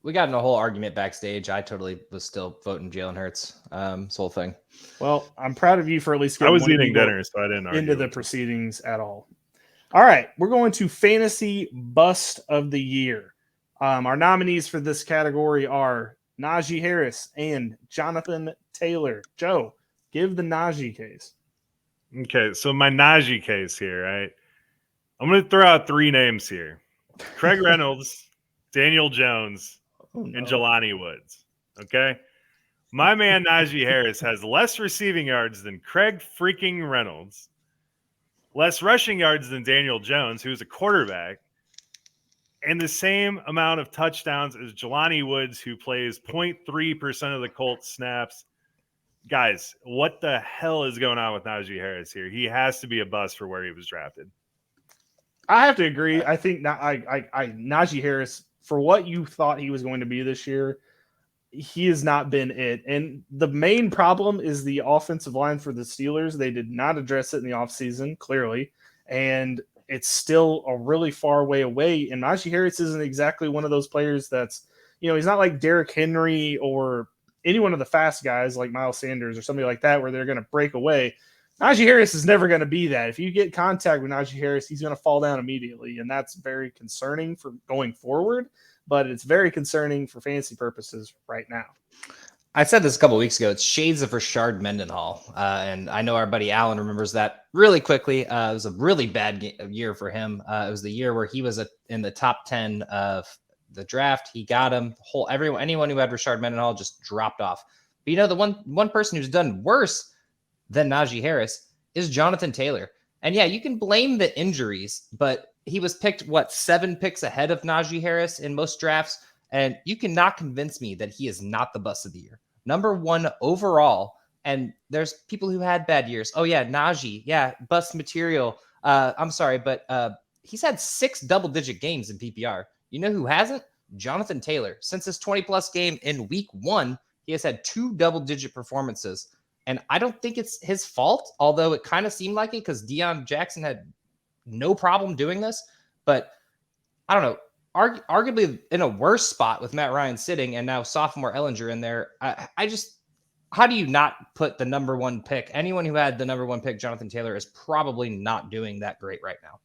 We got in a whole argument backstage. I totally was still voting Jalen Hurts. This whole thing. Well, I'm proud of you for at least getting I was eating dinner, so I didn't argue into the proceedings at all. All right, we're going to fantasy bust of the year. Our nominees for this category are Najee Harris and Jonathan Taylor. Joe, give the Najee case. Okay, so my Najee case here, right? I'm going to throw out 3 names here. Craig Reynolds, Daniel Jones, and Jelani Woods. Okay? My man Najee Harris has less receiving yards than Craig freaking Reynolds, less rushing yards than Daniel Jones, who's a quarterback, and the same amount of touchdowns as Jelani Woods, who plays 0.3% of the Colts snaps. Guys, what the hell is going on with Najee Harris here? He has to be a bust for where he was drafted. I have to agree. I think Najee Harris, for what you thought he was going to be this year, he has not been it. And the main problem is the offensive line for the Steelers. They did not address it in the offseason, clearly. And it's still a really far way away. And Najee Harris isn't exactly one of those players that's, he's not like Derrick Henry or any one of the fast guys like Miles Sanders or somebody like that where they're going to break away. Najee Harris is never going to be that. If you get contact with Najee Harris, he's going to fall down immediately. And that's very concerning for going forward. But it's very concerning for fantasy purposes right now. I said this a couple of weeks ago. It's shades of Rashard Mendenhall. And I know our buddy Alan remembers that really quickly. It was a really bad year for him. It was the year where he was in the top 10 of the draft. He got him. Anyone who had Rashard Mendenhall just dropped off. But the one person who's done worse than Najee Harris is Jonathan Taylor. And yeah, you can blame the injuries, but he was picked, 7 picks ahead of Najee Harris in most drafts. And you cannot convince me that he is not the bust of the year. Number 1 overall. And there's people who had bad years. Oh yeah, Najee. Yeah, bust material. I'm sorry, but he's had 6 double-digit games in PPR. You know who hasn't? Jonathan Taylor. Since his 20-plus game in week 1, he has had 2 double-digit performances. And I don't think it's his fault, although it kind of seemed like it because Deion Jackson had no problem doing this. But I don't know. Arguably in a worse spot with Matt Ryan sitting and now sophomore Ellinger in there. How do you not put the number 1 pick? Anyone who had the number 1 pick, Jonathan Taylor, is probably not doing that great right now.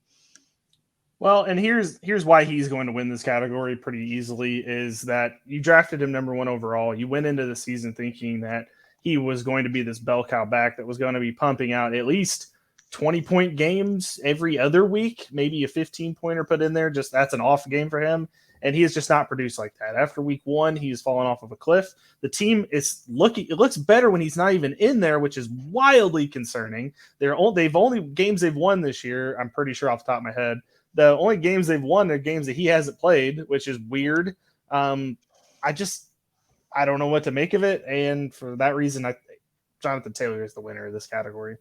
Well, and here's why he's going to win this category pretty easily is that you drafted him number 1 overall. You went into the season thinking that he was going to be this bell cow back that was going to be pumping out at least 20-point games every other week, maybe a 15-pointer put in there. Just that's an off game for him. And he has just not produced like that. After week 1, he's fallen off of a cliff. The team it looks better when he's not even in there, which is wildly concerning. They've only games they've won this year, I'm pretty sure off the top of my head. The only games they've won are games that he hasn't played, which is weird. I don't know what to make of it. And for that reason, Jonathan Taylor is the winner of this category.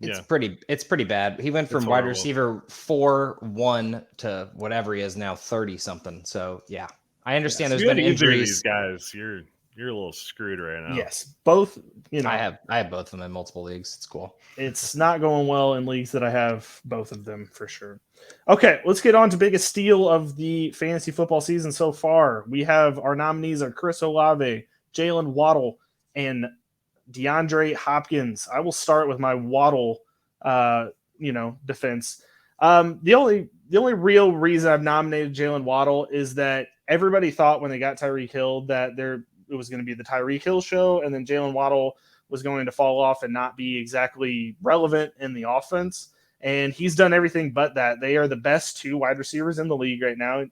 It's pretty bad. He went from wide receiver 4-1 to whatever he is now, 30-something. So yeah, I understand there's been injuries. These guys, you're a little screwed right now. Yes, both. I have both of them in multiple leagues. It's cool. It's not going well in leagues that I have both of them for sure. Okay, let's get on to biggest steal of the fantasy football season so far. We have our nominees are Chris Olave, Jalen Waddle, and DeAndre Hopkins. I will start with my Waddle, defense. The only real reason I've nominated Jalen Waddle is that everybody thought when they got Tyreek Hill that it was going to be the Tyreek Hill show, and then Jalen Waddle was going to fall off and not be exactly relevant in the offense. And he's done everything but that. They are the best 2 wide receivers in the league right now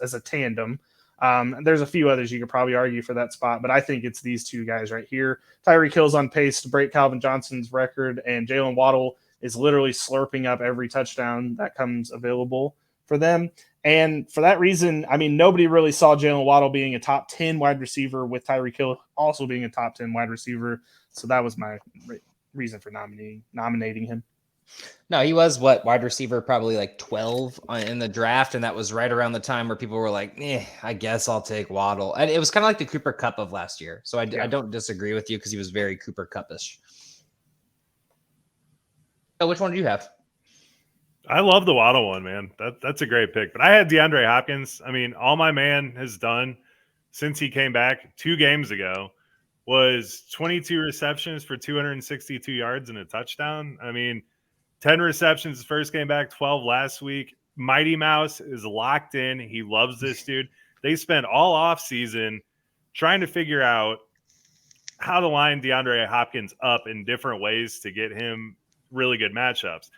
as a tandem. There's a few others you could probably argue for that spot, but I think it's these 2 guys right here. Tyreek Hill's on pace to break Calvin Johnson's record, and Jalen Waddle is literally slurping up every touchdown that comes available for them. And for that reason, nobody really saw Jalen Waddle being a top 10 wide receiver with Tyreek Hill also being a top 10 wide receiver. So that was my reason for nominating him. No, he was wide receiver, probably like 12 in the draft, and that was right around the time where people were like, I guess I'll take Waddle. And it was kind of like the Cooper Kupp of last year. So I don't disagree with you because he was very Cooper Kupp-ish. So which one do you have? I love the Waddle one, man. That's a great pick. But I had DeAndre Hopkins. I mean, all my man has done since he came back 2 games ago was 22 receptions for 262 yards and a touchdown. I mean, 10 receptions his first game back, 12 last week. Mighty Mouse is locked in. He loves this dude. They spent all offseason trying to figure out how to line DeAndre Hopkins up in different ways to get him really good matchups.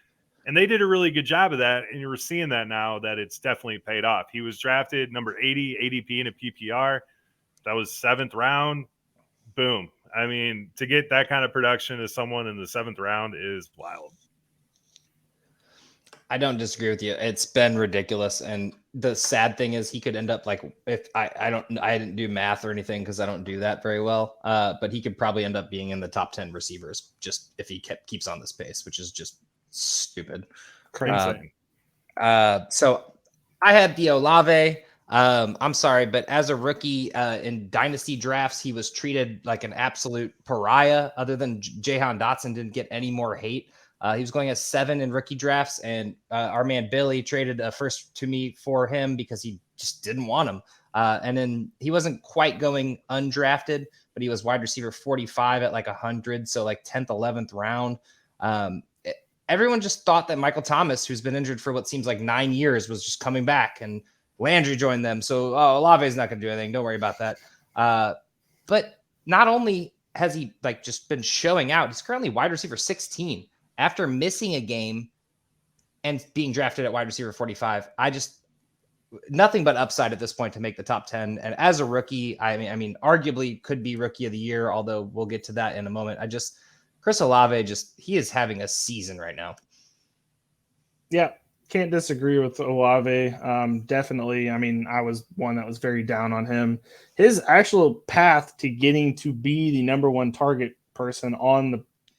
And they did a really good job of that. And you're seeing that now that it's definitely paid off. He was drafted number 80 ADP in a PPR. That was 7th round. Boom. I mean, to get that kind of production as someone in the 7th round is wild. I don't disagree with you. It's been ridiculous. And the sad thing is he could end up like, if I didn't do math or anything because I don't do that very well. But he could probably end up being in the top 10 receivers just if he keeps on this pace, which is just stupid. Crazy. So I had the Olave. I'm sorry, but as a rookie in dynasty drafts, he was treated like an absolute pariah. Other than Jahan Dotson didn't get any more hate. He was going as 7 in rookie drafts, and our man Billy traded a first to me for him because he just didn't want him. And then he wasn't quite going undrafted, but he was wide receiver 45 at like 100, so like 10th, 11th round. Everyone just thought that Michael Thomas, who's been injured for what seems like 9 years, was just coming back, and Landry joined them. So Olave is not going to do anything. Don't worry about that. But not only has he like just been showing out, he's currently wide receiver 16. After missing a game and being drafted at wide receiver 45, nothing but upside at this point to make the top 10. And as a rookie, I mean, arguably could be rookie of the year, although we'll get to that in a moment. Chris Olave, he is having a season right now. Yeah, can't disagree with Olave. Definitely. I mean, I was one that was very down on him. His actual path to getting to be the number 1 target person on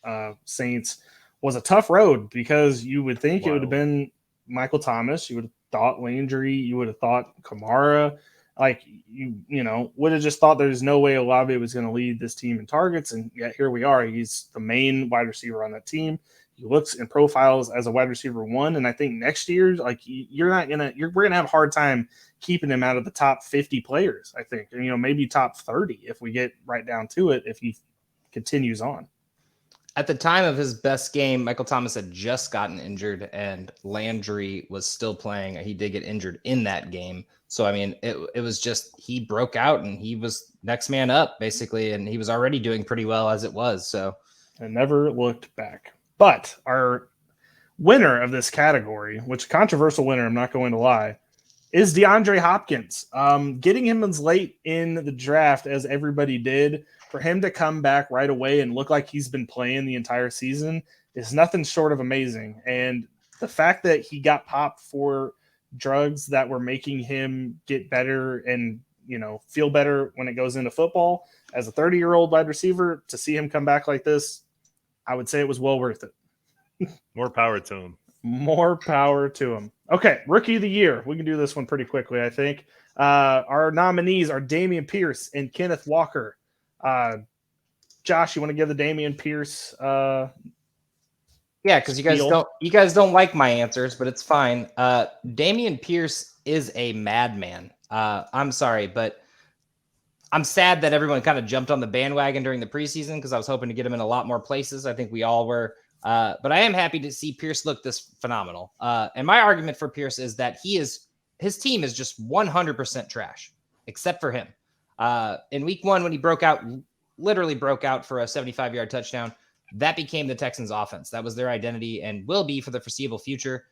the Saints was a tough road because you would think it would have been Michael Thomas. You would have thought Landry. You would have thought Kamara. Like, you would have just thought there's no way Olave was going to lead this team in targets. And yet here we are. He's the main wide receiver on that team. He looks and profiles as a wide receiver 1. And I think next year, like, we're going to have a hard time keeping him out of the top 50 players, I think. And, maybe top 30 if we get right down to it, if he continues on. At the time of his best game, Michael Thomas had just gotten injured and Landry was still playing. He did get injured in that game. So, I mean, it was just he broke out and he was next man up, basically, and he was already doing pretty well as it was. So, I never looked back. But our winner of this category, which controversial winner, I'm not going to lie, is DeAndre Hopkins. Getting him as late in the draft as everybody did, for him to come back right away and look like he's been playing the entire season is nothing short of amazing. And the fact that he got popped for drugs that were making him get better and, feel better when it goes into football as a 30-year-old wide receiver, to see him come back like this, I would say it was well worth it. More power to him. More power to him. Okay, Rookie of the Year. We can do this one pretty quickly, I think. Our nominees are Dameon Pierce and Kenneth Walker. Josh, you want to give the Dameon Pierce? Yeah, because you guys don't like my answers, but it's fine. Dameon Pierce is a madman. I'm sorry, but I'm sad that everyone kind of jumped on the bandwagon during the preseason because I was hoping to get him in a lot more places. I think we all were. But I am happy to see Pierce look this phenomenal. And my argument for Pierce is that his team is just 100% trash, except for him. In week 1, when he literally broke out for a 75-yard touchdown, that became the Texans' offense. That was their identity and will be for the foreseeable future.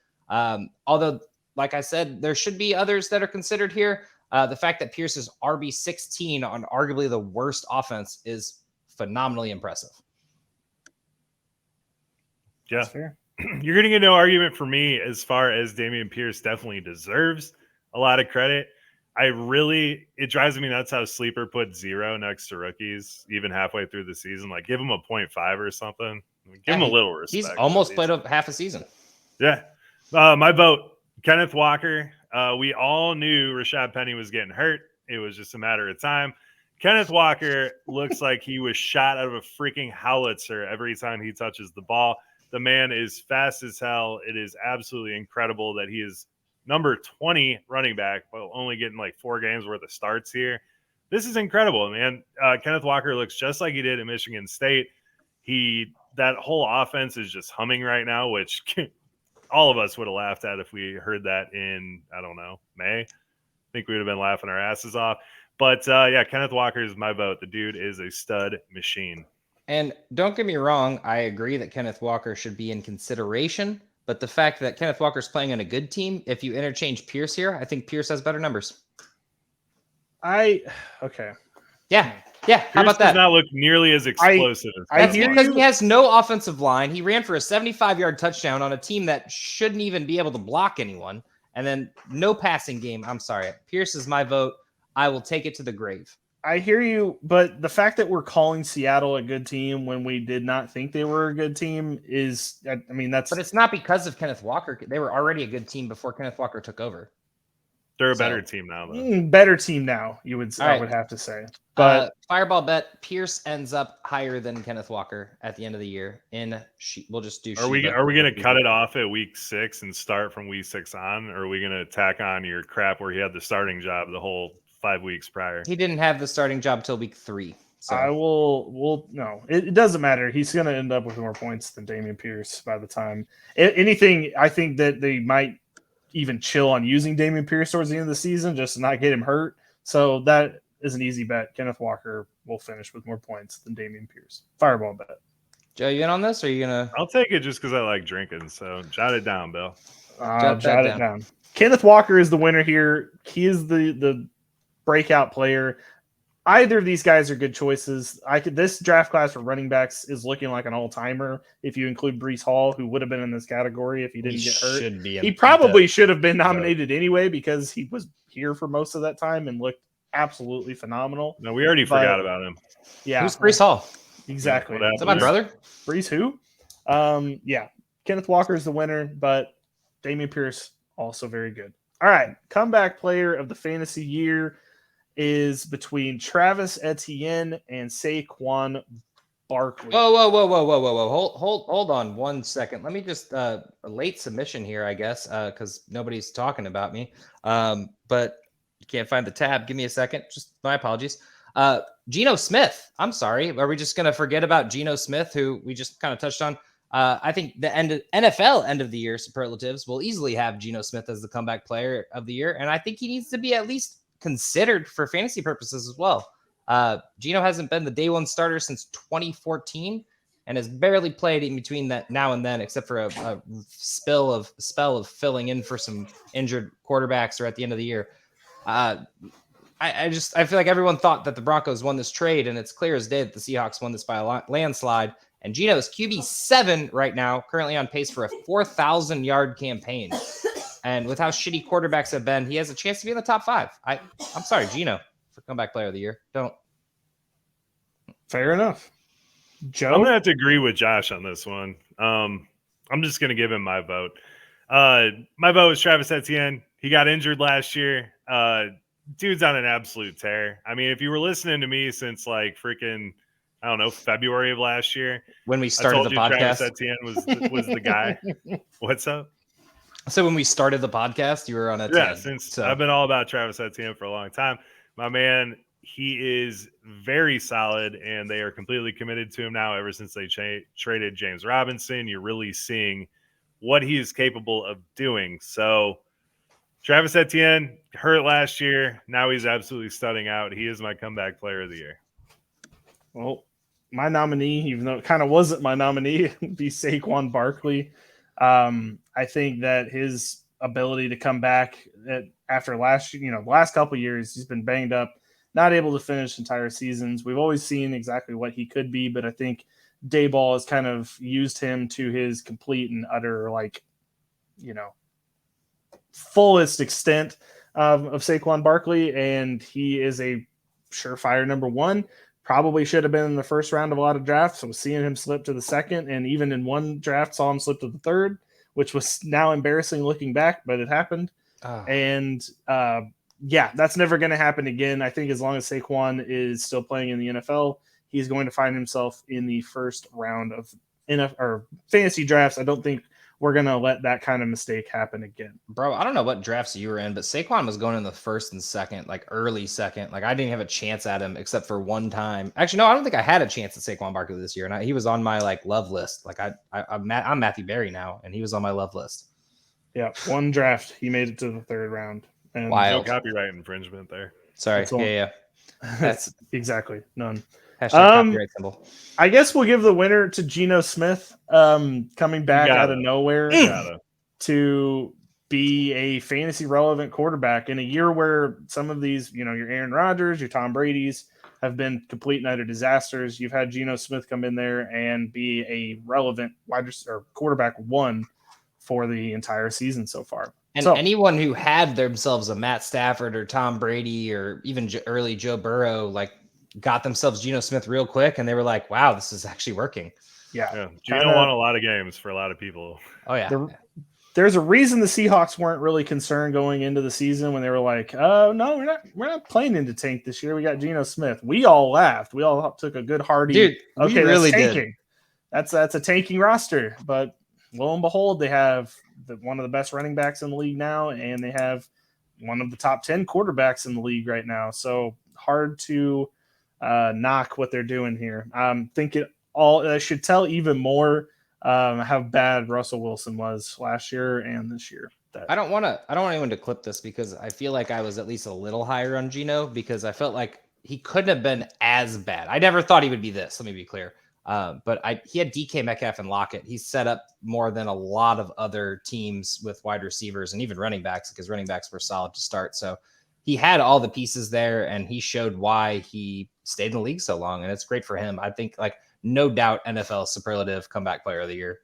Although, like I said, there should be others that are considered here. The fact that Pierce is RB16 on arguably the worst offense is phenomenally impressive. Yeah. You're going to get no argument for me as far as Dameon Pierce definitely deserves a lot of credit. it drives me nuts how Sleeper put 0 next to rookies, even halfway through the season. Like, give him a 0.5 or something. Give him a little respect. He's almost played up half a season. Yeah. My vote, Kenneth Walker. We all knew Rashad Penny was getting hurt. It was just a matter of time. Kenneth Walker looks like he was shot out of a freaking howitzer every time he touches the ball. The man is fast as hell. It is absolutely incredible that he is number 20 running back, but only getting like 4 games worth of starts here. This is incredible, man. Kenneth Walker looks just like he did at Michigan State. That whole offense is just humming right now, which all of us would have laughed at if we heard that in, I don't know, May. I think we would have been laughing our asses off. But yeah, Kenneth Walker is my vote. The dude is a stud machine. And don't get me wrong, I agree that Kenneth Walker should be in consideration. But the fact that Kenneth Walker's playing on a good team, if you interchange Pierce here, I think Pierce has better numbers. Okay. Yeah. How Pierce about that? Does not look nearly as explosive That's because he has no offensive line. He ran for a 75-yard touchdown on a team that shouldn't even be able to block anyone. And then no passing game. I'm sorry. Pierce is my vote. I will take it to the grave. I hear you, but the fact that we're calling Seattle a good team when we did not think they were a good team is, I mean, that's... But it's not because of Kenneth Walker. They were already a good team before Kenneth Walker took over. They're a better team now, though. Better team now, I would have to say. But fireball bet, Pierce ends up higher than Kenneth Walker at the end of the year. We'll just do. Are we going to cut it off at week 6 and start from week 6 on, or are we going to tack on your crap where he had the starting job the whole 5 weeks prior? He didn't have the starting job till week 3. So I will. No, it doesn't matter. He's going to end up with more points than Dameon Pierce by the time. Anything, I think that they might even chill on using Dameon Pierce towards the end of the season just to not get him hurt. So that is an easy bet. Kenneth Walker will finish with more points than Dameon Pierce. Fireball bet. Joe, you in on this? Or are you going to? I'll take it just because I like drinking. So jot it down, Bill. Jot it down. Kenneth Walker is the winner here. He is the breakout player. Either of these guys are good choices. This draft class for running backs is looking like an all-timer. If you include Breece Hall, who would have been in this category if he didn't get hurt, he probably should have been nominated anyway because he was here for most of that time and looked absolutely phenomenal. No, we already forgot about him. Yeah, who's Breece Hall? Exactly. Is that my brother? Breece who? Yeah, Kenneth Walker is the winner, but Dameon Pierce also very good. All right, comeback player of the fantasy year is between Travis Etienne and Saquon Barkley. Whoa. Hold on 1 second. Let me just a late submission here, I guess, because nobody's talking about me. But you can't find the tab. Give me a second. Just my apologies. Geno Smith. I'm sorry. Are we just going to forget about Geno Smith, who we just kind of touched on? I think the NFL end of the year superlatives will easily have Geno Smith as the comeback player of the year. And I think he needs to be at least considered for fantasy purposes as well. Geno hasn't been the day one starter since 2014 and has barely played in between that now and then, except for a spell of filling in for some injured quarterbacks or at the end of the year. I feel like everyone thought that the Broncos won this trade, and it's clear as day that the Seahawks won this by a landslide. And Geno is QB7 right now, currently on pace for a 4,000-yard campaign. And with how shitty quarterbacks have been, he has a chance to be in the top 5. I'm sorry, Geno, for comeback player of the year. Don't. Fair enough. Joe? I'm going to have to agree with Josh on this one. I'm just going to give him my vote. My vote is Travis Etienne. He got injured last year. Dude's on an absolute tear. I mean, if you were listening to me since like freaking, I don't know, February of last year, when we started the podcast, Travis Etienne was the guy. What's up? So when we started the podcast, you were on Etienne. Yeah, since I've been all about Travis Etienne for a long time. My man, he is very solid, and they are completely committed to him now ever since they traded James Robinson. You're really seeing what he is capable of doing. So Travis Etienne, hurt last year. Now he's absolutely studding out. He is my comeback player of the year. Well, my nominee, even though it kind of wasn't my nominee, would be Saquon Barkley. I think that his ability to come back after last couple of years, he's been banged up, not able to finish entire seasons. We've always seen exactly what he could be, but I think Dayball has kind of used him to his complete and utter, fullest extent. of Saquon Barkley, and he is a surefire number one. Probably should have been in the first round of a lot of drafts. So seeing him slip to the second, and even in one draft saw him slip to the third, which was now embarrassing looking back, but it happened. And that's never going to happen again. I think as long as Saquon is still playing in the NFL, he's going to find himself in the first round of NFL or fantasy drafts. I don't think we're going to let that kind of mistake happen again. Bro, I don't know what drafts you were in, but Saquon was going in the first and second, like early second. Like I didn't have a chance at him except for one time. Actually, no, I don't think I had a chance at Saquon Barkley this year. And he was on my like love list. Like I'm Matthew Berry now, and he was on my love list. Yeah, one draft, he made it to the third round. And no copyright infringement there. Sorry. Yeah. That's exactly none. Copyright symbol. I guess we'll give the winner to Geno Smith, coming back out of nowhere to be a fantasy relevant quarterback in a year where some of these, your Aaron Rodgers, your Tom Brady's have been complete and utter disasters. You've had Geno Smith come in there and be a relevant wide receiver quarterback one for the entire season so far. And anyone who had themselves a Matt Stafford or Tom Brady or even early Joe Burrow, like got themselves Geno Smith real quick, and they were like, wow, this is actually working. Yeah. Geno won a lot of games for a lot of people. Oh, yeah. There's a reason the Seahawks weren't really concerned going into the season when they were like, oh, no, we're not playing into tank this year. We got Geno Smith. We all laughed. We all took a good hearty. Dude, okay, really tanking. That's a tanking roster. But lo and behold, they have one of the best running backs in the league now, and they have one of the top 10 quarterbacks in the league right now. So hard to knock what they're doing here. I should tell even more how bad Russell Wilson was last year and this year. I don't want anyone to clip this because I feel like I was at least a little higher on Geno because I felt like he couldn't have been as bad. I never thought he would be this. Let me be clear. But he had DK Metcalf and Lockett. He set up more than a lot of other teams with wide receivers and even running backs because running backs were solid to start. So he had all the pieces there and he showed why he stayed in the league so long. And it's great for him. I think no doubt NFL superlative comeback player of the year.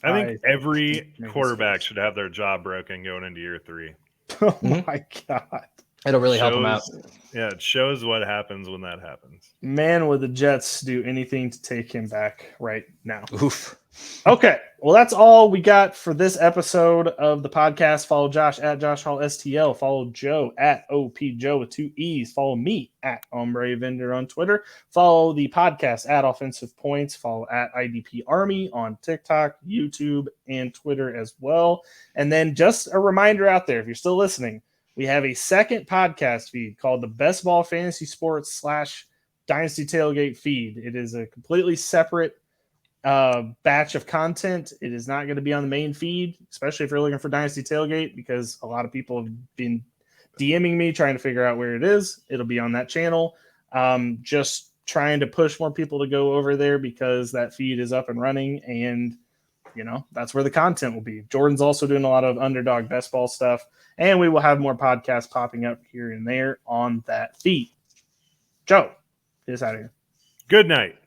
I think every quarterback should have their jaw broken going into year 3. Oh my God. It'll really help him out. Yeah, it shows what happens when that happens. Man, would the Jets do anything to take him back right now? Oof. Okay, well, that's all we got for this episode of the podcast. Follow Josh at Josh Hall STL. Follow Joe at OP Joe with 2 E's. Follow me at Ombre Vendor on Twitter. Follow the podcast at Offensive Points. Follow at IDP Army on TikTok, YouTube, and Twitter as well. And then just a reminder out there, if you're still listening, we have a second podcast feed called the Best Ball Fantasy Sports / Dynasty Tailgate feed. It is a completely separate batch of content. It is not going to be on the main feed, especially if you're looking for Dynasty Tailgate, because a lot of people have been DMing me trying to figure out where it is. It'll be on that channel. Just trying to push more people to go over there because that feed is up and running, and that's where the content will be. Jordan's also doing a lot of underdog best ball stuff, and we will have more podcasts popping up here and there on that feed. Joe, get us out of here. Good night.